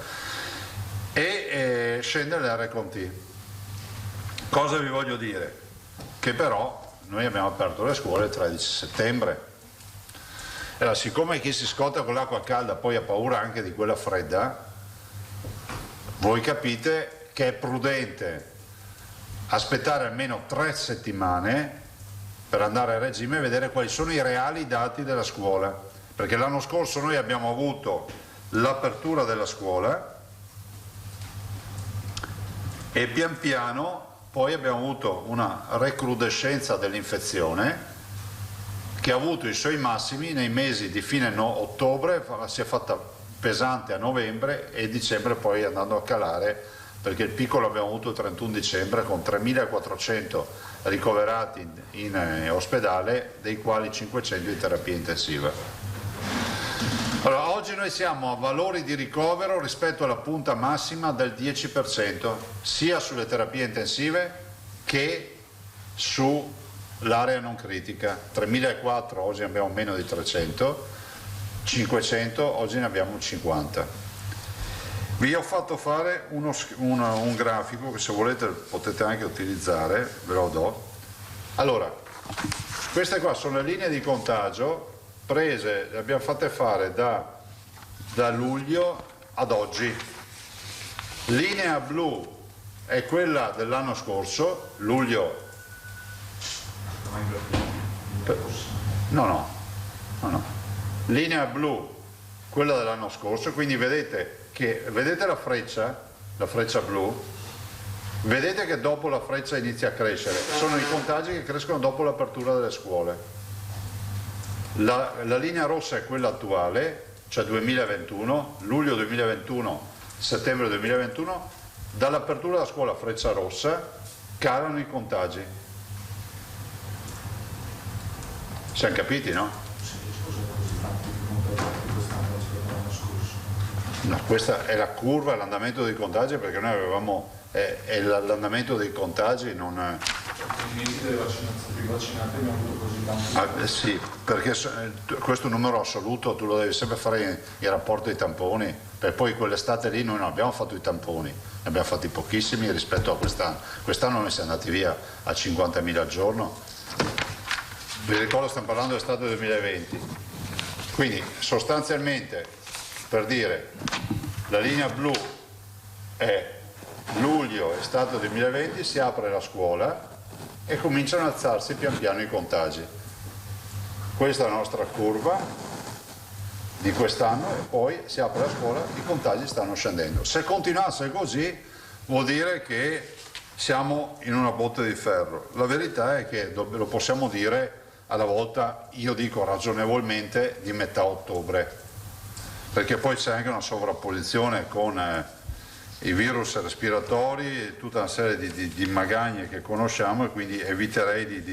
e scende l'R con T. Cosa vi voglio dire? Che però noi abbiamo aperto le scuole il 13 settembre. Allora, siccome chi si scotta con l'acqua calda poi ha paura anche di quella fredda, voi capite che è prudente aspettare almeno 3 settimane per andare a regime e vedere quali sono i reali dati della scuola, perché l'anno scorso noi abbiamo avuto l'apertura della scuola e pian piano poi abbiamo avuto una recrudescenza dell'infezione che ha avuto i suoi massimi nei mesi di fine ottobre, si è fatta pesante a novembre e dicembre, poi andando a calare perché il picco l'abbiamo avuto il 31 dicembre con 3.400 ricoverati in ospedale, dei quali 500 in terapia intensiva. Allora, oggi noi siamo a valori di ricovero rispetto alla punta massima del 10%, sia sulle terapie intensive che sull'area non critica. 3.400, oggi ne abbiamo meno di 300, 500, oggi ne abbiamo 50. Vi ho fatto fare un grafico che se volete potete anche utilizzare, ve lo do. Allora, queste qua sono le linee di contagio prese, le abbiamo fatte fare da luglio ad oggi. Linea blu è quella dell'anno scorso, luglio. No. Linea blu, quella dell'anno scorso, quindi vedete la freccia blu, vedete che dopo la freccia inizia a crescere, sono i contagi che crescono dopo l'apertura delle scuole. La linea rossa è quella attuale, cioè 2021, luglio 2021, settembre 2021, dall'apertura della scuola freccia rossa calano i contagi. Siamo capiti, no? No, questa è la curva, l'andamento dei contagi, perché noi avevamo l'andamento dei contagi non vaccinati abbiamo avuto così tanti. Sì, perché questo numero assoluto tu lo devi sempre fare in rapporto ai tamponi, per poi quell'estate lì noi non abbiamo fatto i tamponi, ne abbiamo fatti pochissimi rispetto a quest'anno. Quest'anno noi siamo andati via a 50.000 al giorno. Vi ricordo, stiamo parlando dell'estate 2020, quindi sostanzialmente, per dire, la linea blu è luglio, estate 2020, si apre la scuola e cominciano ad alzarsi pian piano i contagi. Questa è la nostra curva di quest'anno e poi si apre la scuola, i contagi stanno scendendo. Se continuasse così vuol dire che siamo in una botte di ferro. La verità è che lo possiamo dire alla volta, io dico ragionevolmente, di metà ottobre, perché poi c'è anche una sovrapposizione con i virus respiratori e tutta una serie di magagne che conosciamo, e quindi eviterei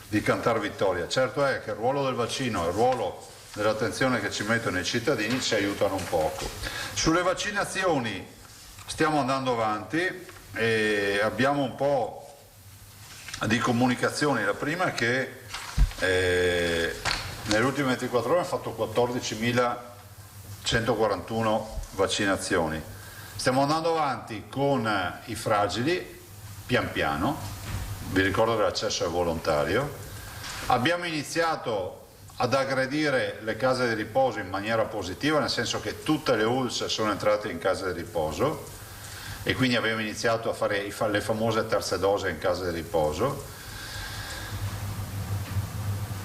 di cantare vittoria. Certo è che il ruolo del vaccino e il ruolo dell'attenzione che ci mettono i cittadini ci aiutano un poco. Sulle vaccinazioni stiamo andando avanti e abbiamo un po' di comunicazioni. La prima è che nelle ultime 24 ore abbiamo fatto 14.141 vaccinazioni. Stiamo andando avanti con i fragili, pian piano, vi ricordo che l'accesso è volontario. Abbiamo iniziato ad aggredire le case di riposo in maniera positiva, nel senso che tutte le ULSS sono entrate in case di riposo e quindi abbiamo iniziato a fare le famose terze dose in case di riposo.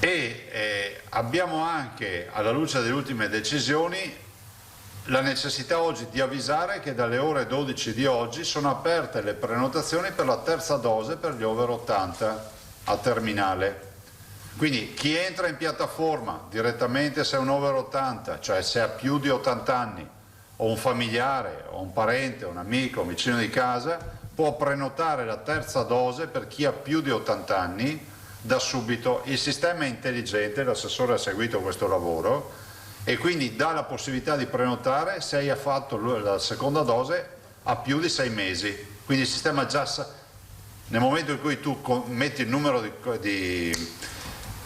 E abbiamo anche, alla luce delle ultime decisioni, la necessità oggi di avvisare che dalle ore 12 di oggi sono aperte le prenotazioni per la terza dose per gli over 80 a terminale. Quindi chi entra in piattaforma direttamente, se è un over 80, cioè se ha più di 80 anni, o un familiare, o un parente, un amico, un vicino di casa, può prenotare la terza dose per chi ha più di 80 anni da subito. Il sistema è intelligente, l'assessore ha seguito questo lavoro e quindi dà la possibilità di prenotare se hai fatto la seconda dose a più di 6 mesi. Quindi il sistema già, nel momento in cui tu metti il numero di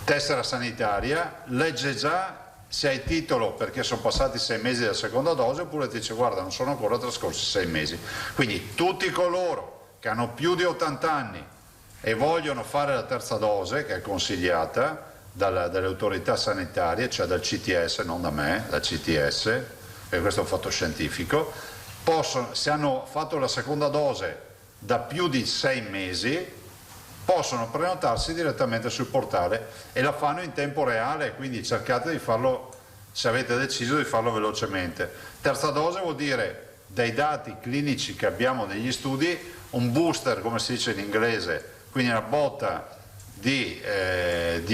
tessera sanitaria, legge già se hai titolo perché sono passati 6 mesi dalla seconda dose, oppure ti dice guarda non sono ancora trascorsi 6 mesi. Quindi tutti coloro che hanno più di 80 anni e vogliono fare la terza dose, che è consigliata dalle autorità sanitarie, cioè dal CTS, non da me, dal CTS, perché questo è un fatto scientifico, possono, se hanno fatto la seconda dose da più di 6 mesi, possono prenotarsi direttamente sul portale e la fanno in tempo reale, quindi cercate di farlo, se avete deciso di farlo velocemente. Terza dose vuol dire, dai dati clinici che abbiamo negli studi, un booster, come si dice in inglese, quindi una botta di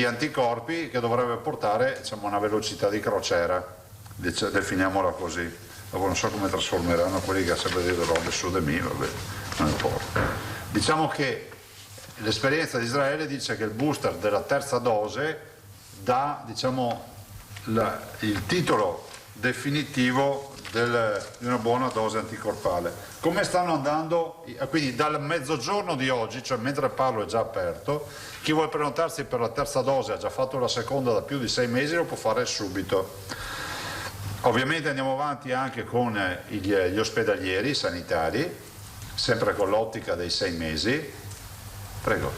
anticorpi che dovrebbe portare, diciamo, una velocità di crociera, definiamola così. dopo non so come trasformeranno quelli che ha sempre detto robe su di me, vabbè, non importa. Diciamo che l'esperienza di Israele dice che il booster della terza dose dà, diciamo, il titolo definitivo di una buona dose anticorpale. Come stanno andando? Quindi dal mezzogiorno di oggi, cioè mentre parlo è già aperto, chi vuole prenotarsi per la terza dose, ha già fatto la seconda da più di 6 mesi, lo può fare subito. Ovviamente andiamo avanti anche con gli ospedalieri, i sanitari, sempre con l'ottica dei 6 mesi. Prego.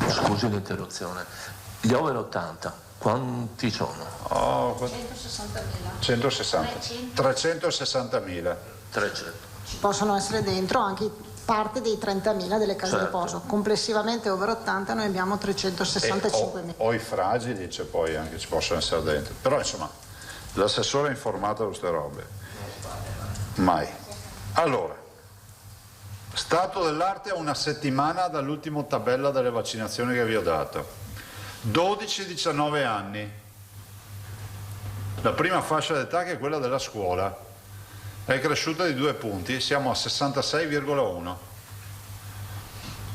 Scusi l'interruzione. Gli over 80, quanti sono? 160.000. 360.000. 300. Ci possono essere dentro anche parte dei 30.000 delle case di riposo. Complessivamente over 80 noi abbiamo 365.000. O i fragili, c'è poi anche ci possono essere dentro. Però insomma, l'assessore è informato di queste robe. Mai. Allora, stato dell'arte a una settimana dall'ultima tabella delle vaccinazioni che vi ho dato. 12-19 anni. La prima fascia d'età, che è quella della scuola, è cresciuta di 2 punti, siamo a 66,1.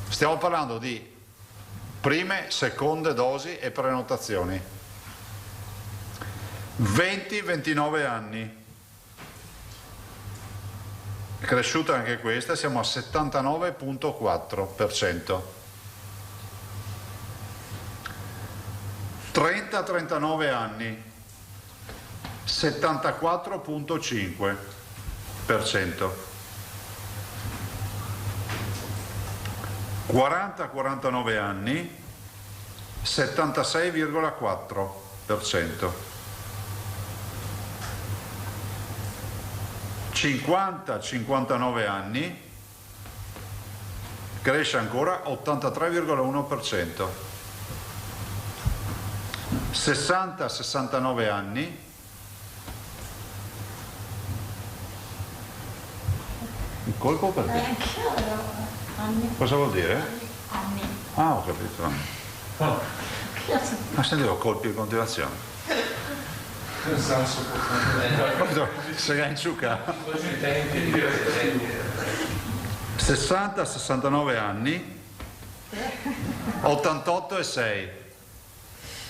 Stiamo parlando di prime, seconde dosi e prenotazioni. 20-29 anni, è cresciuta anche questa, siamo a 79,4%. 30-39 anni, 74,5%. 40-49 anni, 76,4%. 50-59 anni, cresce ancora, 83,1%. 60-69 anni, il colpo perché? Cosa vuol dire? Anni. Ah, ho capito. Ma sentivo colpi in continuazione. Seganciuca. 60-69 anni, 88,6.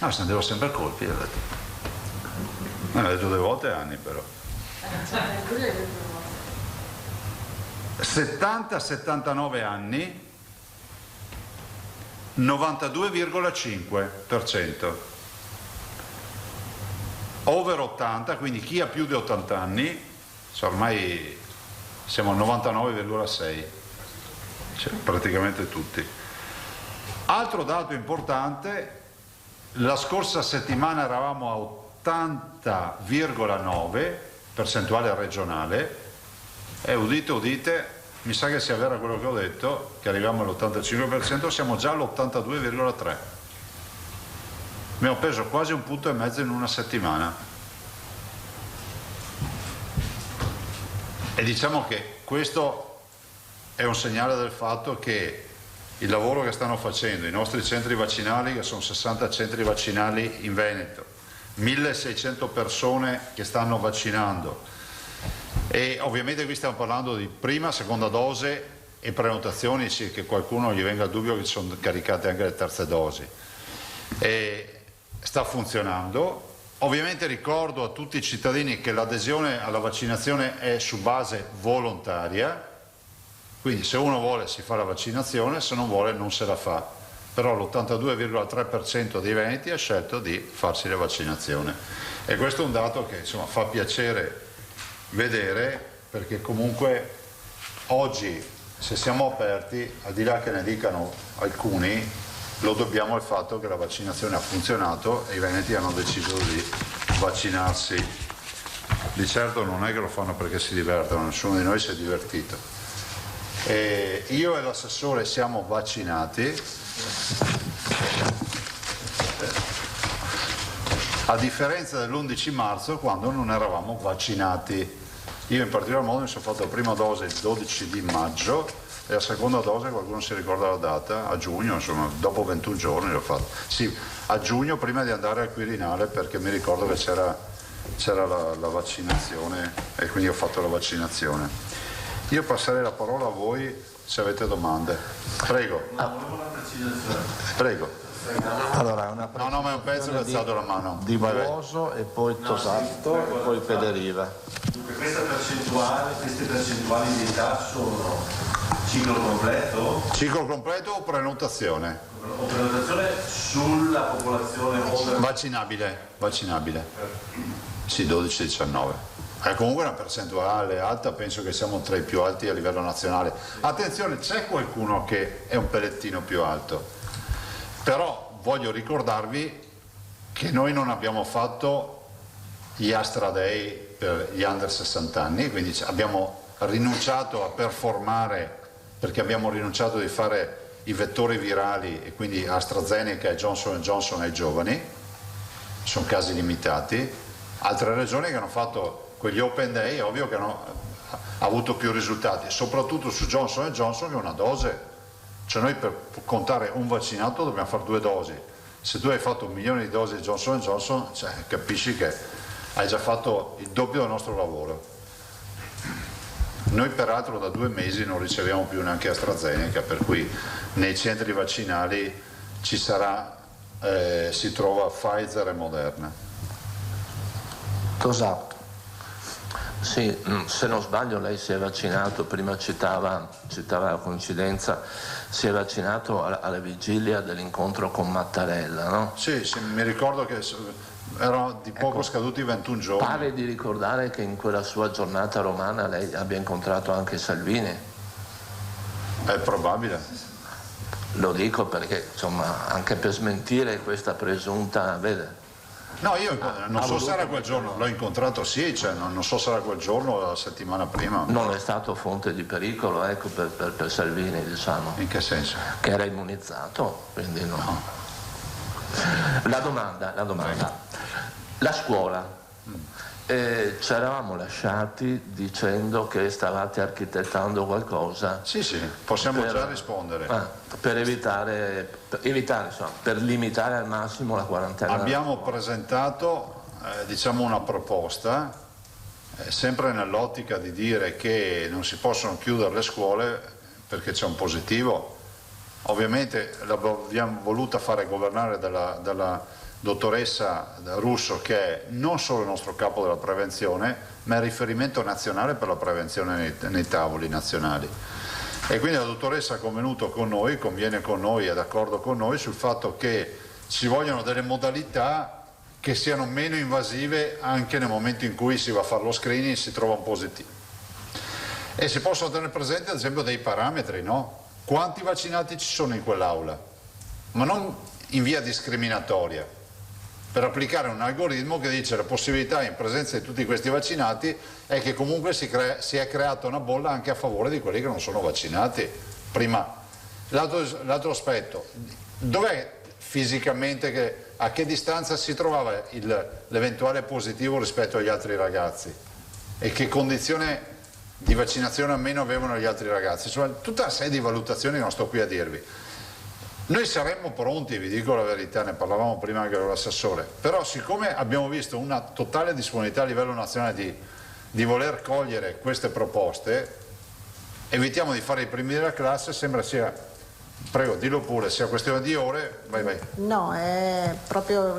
No, sentivo sempre colpi, ho detto. Non ho detto 2 volte anni però. 70-79 anni, 92,5%. Over 80, quindi chi ha più di 80 anni, cioè ormai siamo al 99,6, cioè praticamente tutti. Altro dato importante, la scorsa settimana eravamo a 80,9, percentuale regionale, e udite udite, mi sa che sia vero quello che ho detto, che arriviamo all'85%, siamo già all'82,3%. Abbiamo preso quasi 1,5 punti in una settimana. E diciamo che questo è un segnale del fatto che il lavoro che stanno facendo i nostri centri vaccinali, che sono 60 centri vaccinali in Veneto, 1600 persone che stanno vaccinando, e ovviamente qui stiamo parlando di prima, seconda dose e prenotazioni, sì, che qualcuno gli venga il dubbio che sono caricate anche le terze dosi. E sta funzionando. Ovviamente ricordo a tutti i cittadini che l'adesione alla vaccinazione è su base volontaria, quindi se uno vuole si fa la vaccinazione, se non vuole non se la fa, però l'82,3% dei veneti ha scelto di farsi la vaccinazione, e questo è un dato che insomma fa piacere vedere, perché comunque oggi, se siamo aperti, al di là che ne dicano alcuni, lo dobbiamo al fatto che la vaccinazione ha funzionato e i veneti hanno deciso di vaccinarsi. Di certo non è che lo fanno perché si divertono, nessuno di noi si è divertito. Io e l'assessore siamo vaccinati, a differenza dell'11 marzo, quando non eravamo vaccinati. Io in particolar modo mi sono fatto la prima dose il 12 di maggio e la seconda dose, qualcuno si ricorda la data, a giugno, insomma dopo 21 giorni l'ho fatto. Sì, a giugno, prima di andare al Quirinale, perché mi ricordo che c'era c'era la vaccinazione e quindi ho fatto la vaccinazione. Io passerei la parola a voi se avete domande. Prego. Prego. Allora, una no, ma è un pezzo che ha alzato la mano. Di Buoso e poi Tosato e poi Pederiva. Queste percentuali di età sono ciclo completo? Ciclo completo o prenotazione? O prenotazione sulla popolazione vaccinabile. Sì, 12-19. È comunque una percentuale alta, penso che siamo tra i più alti a livello nazionale. Attenzione, c'è qualcuno che è un pellettino più alto, però voglio ricordarvi che noi non abbiamo fatto gli Astra Day per gli under 60 anni, quindi abbiamo rinunciato a performare perché abbiamo rinunciato di fare i vettori virali e quindi AstraZeneca e Johnson & Johnson ai giovani, sono casi limitati. Altre regioni che hanno fatto quegli Open Day, ovvio che hanno avuto più risultati, soprattutto su Johnson & Johnson che è una dose, cioè noi per contare un vaccinato dobbiamo fare 2 dosi. Se tu hai fatto 1 milione di dosi di Johnson & Johnson, cioè, capisci che hai già fatto il doppio del nostro lavoro. Noi peraltro da 2 mesi non riceviamo più neanche AstraZeneca, per cui nei centri vaccinali ci sarà, si trova Pfizer e Moderna. Tosato. Sì, se non sbaglio lei si è vaccinato, prima citava la coincidenza, si è vaccinato alla vigilia dell'incontro con Mattarella, no? Sì, mi ricordo che erano di poco scaduti 21 giorni. Pare di ricordare che in quella sua giornata romana lei abbia incontrato anche Salvini. È probabile. Lo dico perché, insomma, anche per smentire questa presunta, vede? No, io non so se era quel giorno, l'ho incontrato sì, cioè non so se era quel giorno o la settimana prima. Non è stato fonte di pericolo, ecco, per Salvini, diciamo. In che senso? Che era immunizzato, quindi no. La domanda. La scuola. Ci eravamo lasciati dicendo che stavate architettando qualcosa. Sì, possiamo già rispondere. Per evitare insomma, per limitare al massimo la quarantena. Abbiamo presentato diciamo una proposta, sempre nell'ottica di dire che non si possono chiudere le scuole perché c'è un positivo. Ovviamente l'abbiamo voluta fare governare dalla dottoressa Russo, che è non solo il nostro capo della prevenzione, ma è il riferimento nazionale per la prevenzione nei tavoli nazionali. E quindi la dottoressa ha convenuto con noi, conviene con noi, è d'accordo con noi sul fatto che ci vogliono delle modalità che siano meno invasive anche nel momento in cui si va a fare lo screening e si trova un positivo. E si possono tenere presenti ad esempio dei parametri, no? Quanti vaccinati ci sono in quell'aula? Ma non in via discriminatoria, per applicare un algoritmo che dice la possibilità in presenza di tutti questi vaccinati è che comunque si è creata una bolla anche a favore di quelli che non sono vaccinati. Prima, l'altro aspetto, dov'è fisicamente, a che distanza si trovava l'eventuale positivo rispetto agli altri ragazzi e che condizione di vaccinazione almeno avevano gli altri ragazzi? Insomma, tutta una serie di valutazioni non sto qui a dirvi. Noi saremmo pronti, vi dico la verità, ne parlavamo prima anche con l'assessore, però siccome abbiamo visto una totale disponibilità a livello nazionale di voler cogliere queste proposte, evitiamo di fare i primi della classe, sembra sia, prego dillo pure, sia questione di ore, vai. No, è proprio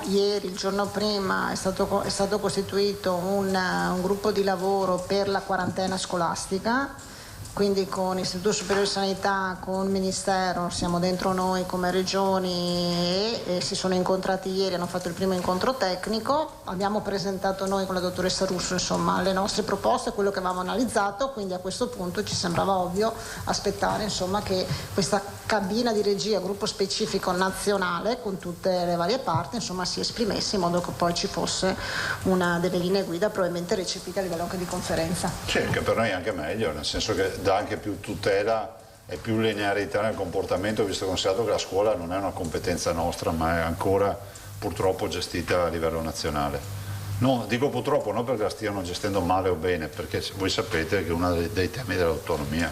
ieri, il giorno prima, è stato costituito un gruppo di lavoro per la quarantena scolastica. Quindi con Istituto Superiore di Sanità, con il Ministero, siamo dentro noi come regioni e si sono incontrati ieri, hanno fatto il primo incontro tecnico, abbiamo presentato noi con la dottoressa Russo insomma le nostre proposte, quello che avevamo analizzato, quindi a questo punto ci sembrava ovvio aspettare insomma che questa cabina di regia, gruppo specifico nazionale con tutte le varie parti insomma si esprimesse in modo che poi ci fosse una delle linee guida probabilmente recepite a livello anche di conferenza. Sì, che per noi è anche meglio, nel senso che dà anche più tutela e più linearità nel comportamento, visto che considerato che la scuola non è una competenza nostra ma è ancora purtroppo gestita a livello nazionale. No, dico purtroppo non perché la stiano gestendo male o bene, perché voi sapete che è uno dei temi dell'autonomia.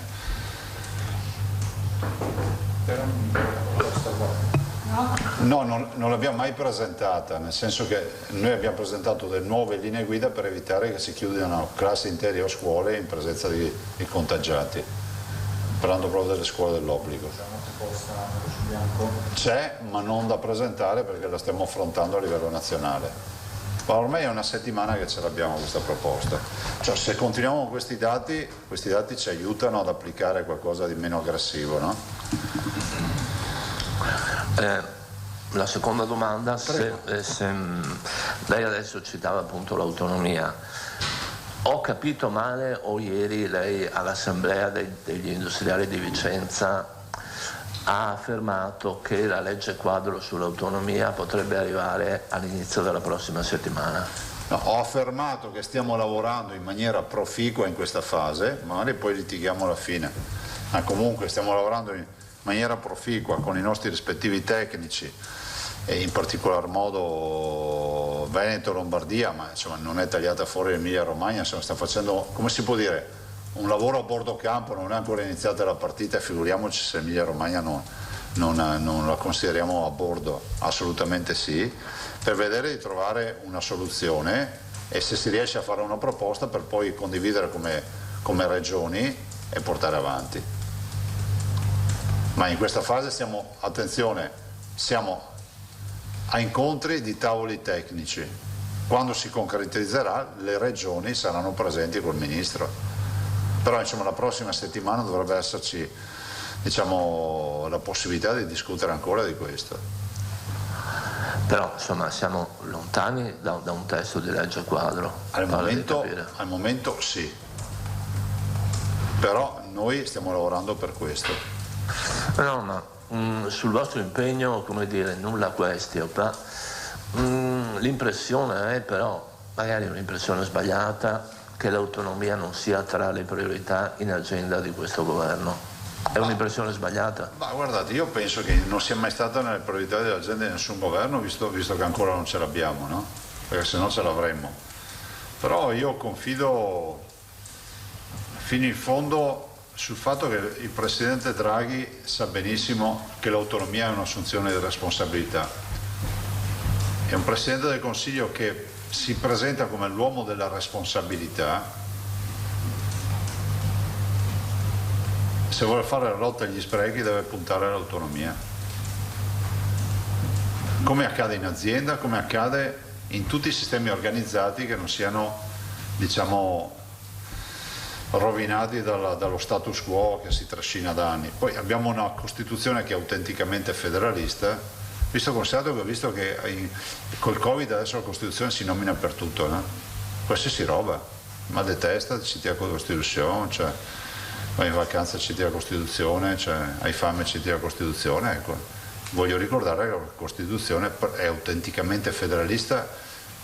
No, non l'abbiamo mai presentata, nel senso che noi abbiamo presentato delle nuove linee guida per evitare che si chiudano classi intere o scuole in presenza di contagiati, parlando proprio delle scuole dell'obbligo. C'è, ma non da presentare perché la stiamo affrontando a livello nazionale. Ma ormai è una settimana che ce l'abbiamo questa proposta. Cioè, se continuiamo con questi dati ci aiutano ad applicare qualcosa di meno aggressivo, no? La seconda domanda, se lei adesso citava appunto l'autonomia, ho capito male o ieri lei all'assemblea degli industriali di Vicenza ha affermato che la legge quadro sull'autonomia potrebbe arrivare all'inizio della prossima settimana? No, ho affermato che stiamo lavorando in maniera proficua in questa fase, magari poi litighiamo alla fine, ma comunque stiamo lavorando in maniera proficua con i nostri rispettivi tecnici e in particolar modo Veneto e Lombardia, ma insomma non è tagliata fuori l'Emilia Romagna, insomma sta facendo, come si può dire, un lavoro a bordo campo, non è ancora iniziata la partita, figuriamoci se Emilia Romagna non la consideriamo a bordo, assolutamente sì, per vedere di trovare una soluzione e se si riesce a fare una proposta per poi condividere come regioni e portare avanti. Ma in questa fase siamo a incontri di tavoli tecnici. Quando si concretizzerà le regioni saranno presenti col Ministro. Però insomma la prossima settimana dovrebbe esserci, diciamo, la possibilità di discutere ancora di questo. Però insomma siamo lontani da un testo di legge quadro. Al momento sì. Però noi stiamo lavorando per questo. No, ma sul vostro impegno, come dire, nulla questio, l'impressione è però, magari un'impressione sbagliata, che l'autonomia non sia tra le priorità in agenda di questo governo. È un'impressione sbagliata? Ma guardate, io penso che non sia mai stata nelle priorità dell'agenda di nessun governo, visto che ancora non ce l'abbiamo, no? Perché se no ce l'avremmo. Però io confido fino in fondo sul fatto che il Presidente Draghi sa benissimo che l'autonomia è un'assunzione di responsabilità. È un Presidente del Consiglio che si presenta come l'uomo della responsabilità. Se vuole fare la lotta agli sprechi deve puntare all'autonomia. Come accade in azienda, come accade in tutti i sistemi organizzati che non siano, diciamo, rovinati dallo status quo che si trascina da anni. Poi abbiamo una Costituzione che è autenticamente federalista, visto considerato che ho visto che col Covid adesso la Costituzione si nomina per tutto, no? Qualsiasi roba, ma detesta, citi la Costituzione, cioè vai in vacanza citi la Costituzione, cioè hai fame citi la Costituzione, ecco. Voglio ricordare che la Costituzione è autenticamente federalista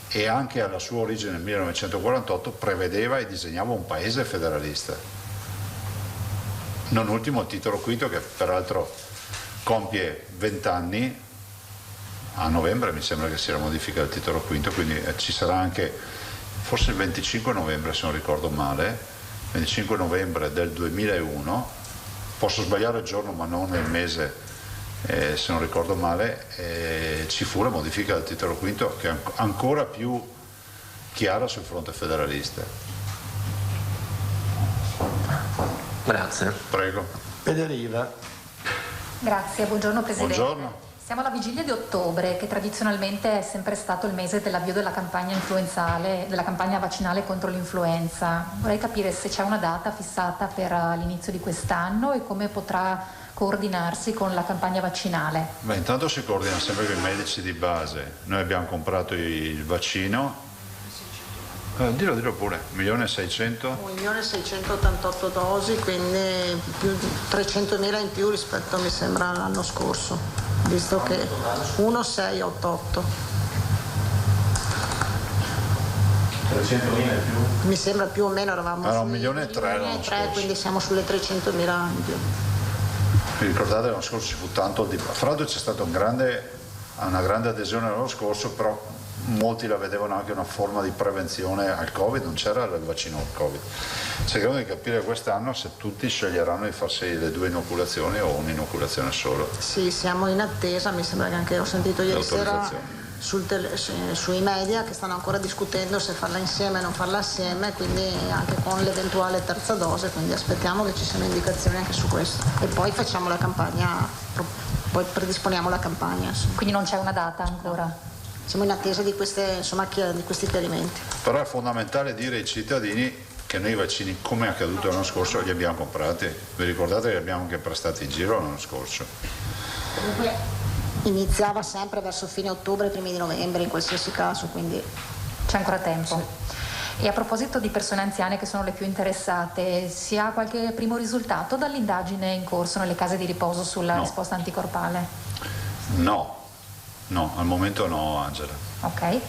e anche alla sua origine nel 1948 prevedeva e disegnava un paese federalista. Non ultimo il titolo quinto, che peraltro compie 20 anni, a novembre mi sembra che sia la modifica del titolo quinto, quindi ci sarà anche, forse il 25 novembre se non ricordo male, 25 novembre del 2001, posso sbagliare il giorno ma non il mese, se non ricordo male, ci fu la modifica del titolo quinto che è ancora più chiara sul fronte federalista. Grazie. Prego. Federiva. Grazie, buongiorno Presidente. Buongiorno. Siamo alla vigilia di ottobre, che tradizionalmente è sempre stato il mese dell'avvio della campagna influenzale, della campagna vaccinale contro l'influenza. Vorrei capire se c'è una data fissata per l'inizio di quest'anno e come potrà coordinarsi con la campagna vaccinale. Beh, intanto si coordina sempre con i medici di base. Noi abbiamo comprato il vaccino, dillo pure, 1.600.000? 1.688 dosi, quindi più di 300.000 in più rispetto, mi sembra, all'anno scorso, visto che 1.688. 300.000 in più? Mi sembra più o meno, eravamo su 1.300.000, quindi siamo sulle 300.000 in più. Vi ricordate l'anno scorso ci fu tanto di... Fra l'altro c'è stato un grande una grande adesione l'anno scorso, però molti la vedevano anche una forma di prevenzione al Covid, non c'era il vaccino al Covid. Cerchiamo di capire quest'anno se tutti sceglieranno di farsi le 2 inoculazioni o un'inoculazione solo. Sì, siamo in attesa, mi sembra che anche ho sentito ieri sera sui media che stanno ancora discutendo se farla insieme o non farla assieme, quindi anche con l'eventuale terza dose, quindi aspettiamo che ci siano indicazioni anche su questo e poi facciamo la campagna, poi predisponiamo la campagna. Quindi non c'è una data ancora? Siamo in attesa di questi chiarimenti. Però è fondamentale dire ai cittadini che noi i vaccini, come è accaduto l'anno scorso, li abbiamo comprati. Vi ricordate che li abbiamo anche prestati in giro l'anno scorso? Comunque iniziava sempre verso fine ottobre, primi di novembre in qualsiasi caso, quindi c'è ancora tempo. Sì. E a proposito di persone anziane che sono le più interessate, si ha qualche primo risultato dall'indagine in corso nelle case di riposo sulla risposta anticorpale? No, al momento no, Angela. Ok.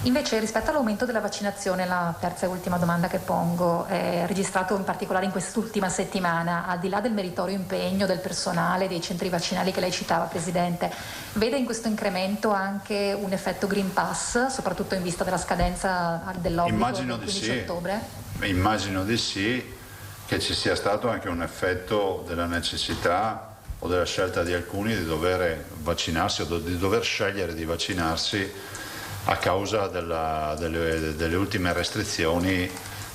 Invece rispetto all'aumento della vaccinazione, la terza e ultima domanda che pongo, registrato in particolare in quest'ultima settimana, al di là del meritorio impegno del personale dei centri vaccinali che lei citava, Presidente, vede in questo incremento anche un effetto Green Pass, soprattutto in vista della scadenza dell'obbligo del 15 ottobre? Immagino di sì, che ci sia stato anche un effetto della necessità o della scelta di alcuni di dover vaccinarsi o di dover scegliere di vaccinarsi a causa delle ultime restrizioni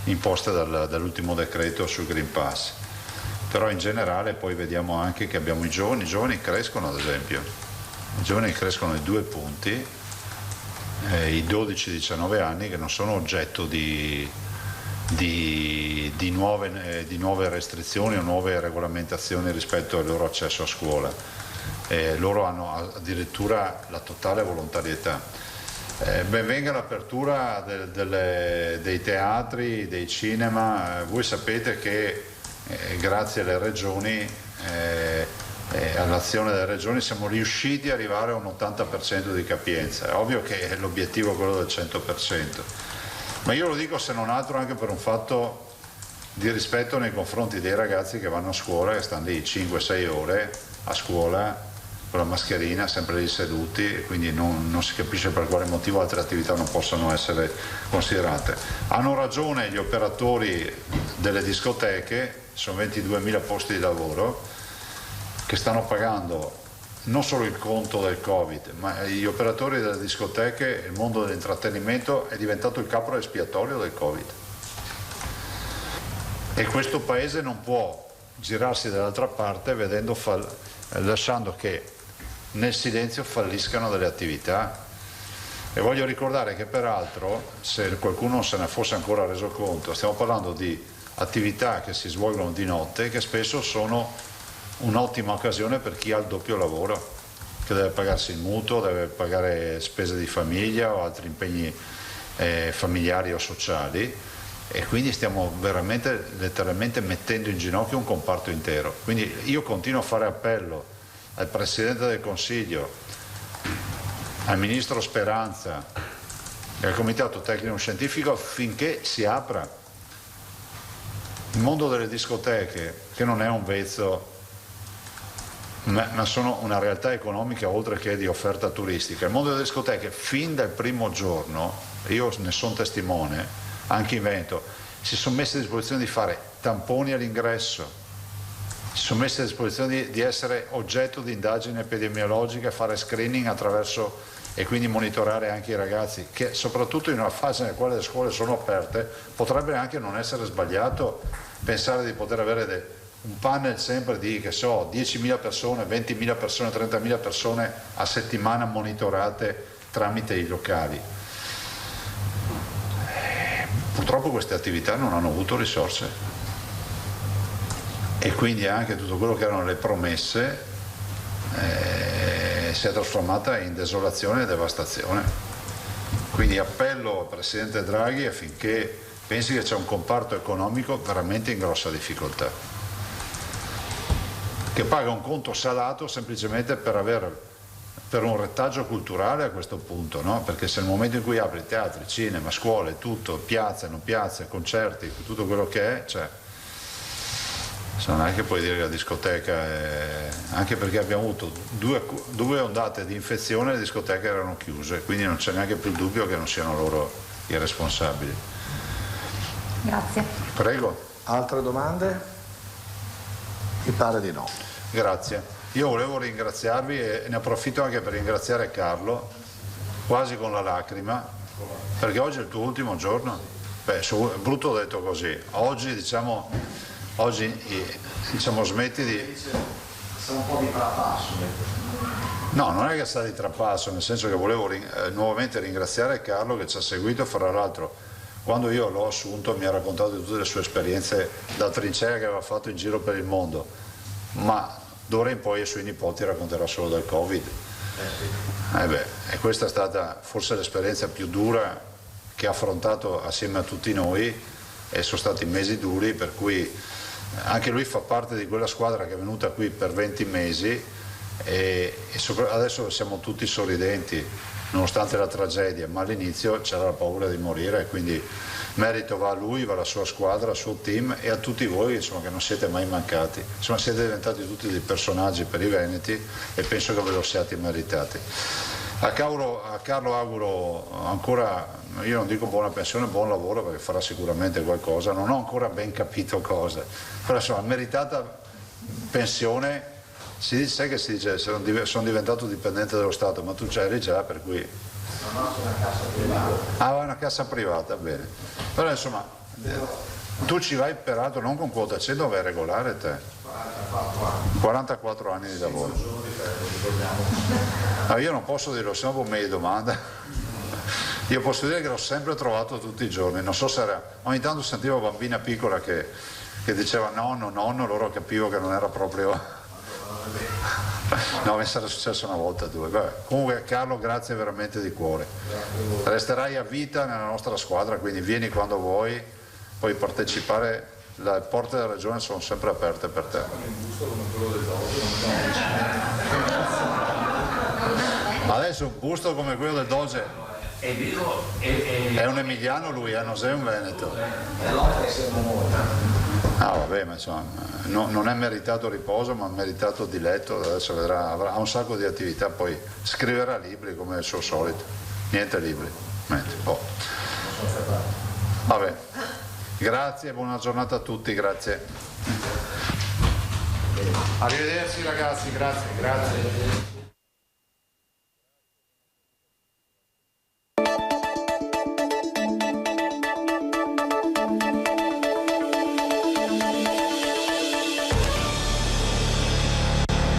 imposte dall'ultimo decreto sul Green Pass. Però in generale poi vediamo anche che abbiamo i giovani crescono, ad esempio, i giovani crescono di 2 punti, i 12-19 anni che non sono oggetto di nuove restrizioni o nuove regolamentazioni rispetto al loro accesso a scuola. Loro hanno addirittura la totale volontarietà. Ben venga l'apertura dei teatri, dei cinema. Voi sapete che grazie alle regioni, all'azione delle regioni, siamo riusciti ad arrivare a un 80% di capienza. È ovvio che l'obiettivo è quello del 100%, ma io lo dico se non altro anche per un fatto di rispetto nei confronti dei ragazzi che vanno a scuola, che stanno lì 5-6 ore a scuola con la mascherina, sempre lì seduti, e quindi non si capisce per quale motivo altre attività non possano essere considerate. Hanno ragione gli operatori delle discoteche, sono 22.000 posti di lavoro che stanno pagando non solo il conto del Covid, ma gli operatori delle discoteche, il mondo dell'intrattenimento è diventato il capro espiatorio del Covid. E questo Paese non può girarsi dall'altra parte lasciando che nel silenzio falliscano delle attività. E voglio ricordare che peraltro, se qualcuno se ne fosse ancora reso conto, stiamo parlando di attività che si svolgono di notte, che spesso sono un'ottima occasione per chi ha il doppio lavoro, che deve pagarsi il mutuo, deve pagare spese di famiglia o altri impegni familiari o sociali, e quindi stiamo veramente letteralmente mettendo in ginocchio un comparto intero. Quindi io continuo a fare appello al Presidente del Consiglio, al Ministro Speranza e al Comitato Tecnico Scientifico affinché si apra il mondo delle discoteche, che non è un vezzo, ma sono una realtà economica oltre che di offerta turistica. Il mondo delle discoteche fin dal primo giorno, io ne sono testimone, anche in Veneto, si sono messi a disposizione di fare tamponi all'ingresso, si sono messi a disposizione di essere oggetto di indagini epidemiologiche, fare screening attraverso e quindi monitorare anche i ragazzi, che soprattutto in una fase nella quale le scuole sono aperte potrebbe anche non essere sbagliato pensare di poter avere un panel sempre di, 10.000 persone, 20.000 persone, 30.000 persone a settimana monitorate tramite i locali. Purtroppo queste attività non hanno avuto risorse. E quindi anche tutto quello che erano le promesse si è trasformata in desolazione e devastazione. Quindi appello al Presidente Draghi affinché pensi che c'è un comparto economico veramente in grossa difficoltà, che paga un conto salato semplicemente per un retaggio culturale a questo punto, no? Perché se nel momento in cui apri teatri, cinema, scuole, tutto, piazze, non piazze, concerti, tutto quello che è, non è che puoi dire che la discoteca è... anche perché abbiamo avuto due ondate di infezione e le discoteche erano chiuse, quindi non c'è neanche più il dubbio che non siano loro i responsabili. Grazie. Prego. Altre domande? Mi pare di no. Grazie. Io volevo ringraziarvi e ne approfitto anche per ringraziare Carlo, quasi con la lacrima, perché oggi è il tuo ultimo giorno. Beh, è brutto detto così. Oggi diciamo smetti di... Sta un po' di trapasso. No, non è che sta di trapasso, nel senso che volevo nuovamente ringraziare Carlo che ci ha seguito. Fra l'altro, quando io l'ho assunto mi ha raccontato di tutte le sue esperienze da trincea che aveva fatto in giro per il mondo, ma d'ora in poi ai suoi nipoti racconterà solo del Covid. E questa è stata forse l'esperienza più dura che ha affrontato assieme a tutti noi, e sono stati mesi duri, per cui anche lui fa parte di quella squadra che è venuta qui per 20 mesi e adesso siamo tutti sorridenti nonostante la tragedia, ma all'inizio c'era la paura di morire, quindi merito va a lui, va alla sua squadra, al suo team e a tutti voi, insomma, che non siete mai mancati, insomma, siete diventati tutti dei personaggi per i veneti e penso che ve lo siate meritati. A Carlo auguro ancora, io non dico buona pensione, buon lavoro, perché farà sicuramente qualcosa, non ho ancora ben capito cosa, però insomma meritata pensione. Si dice che sono diventato dipendente dello Stato, ma tu c'eri già, per cui... No, c'è una cassa privata. Ah, una cassa privata, bene. Però insomma, tu ci vai peraltro non con quota 100, vai regolare te. 44 anni. 44 anni di lavoro. Ah, io non posso dirlo, se no poi mi domanda. Io posso dire che l'ho sempre trovato tutti i giorni, non so se era... Ogni tanto sentivo bambina piccola che diceva nonno, loro capivo che non era proprio... No, mi sarà successo una volta o due. Vabbè. Comunque Carlo, grazie veramente di cuore. Resterai a vita nella nostra squadra, quindi vieni quando vuoi, puoi partecipare, le porte della regione sono sempre aperte per te. Adesso un busto come quello del Doge è un emiliano lui, non sei un veneto. Ah vabbè, ma insomma, non è meritato riposo, ma è meritato diletto. Adesso vedrà, ha un sacco di attività, poi scriverà libri come il suo solito. Niente libri. Vabbè, grazie, buona giornata a tutti, grazie. Arrivederci ragazzi, grazie.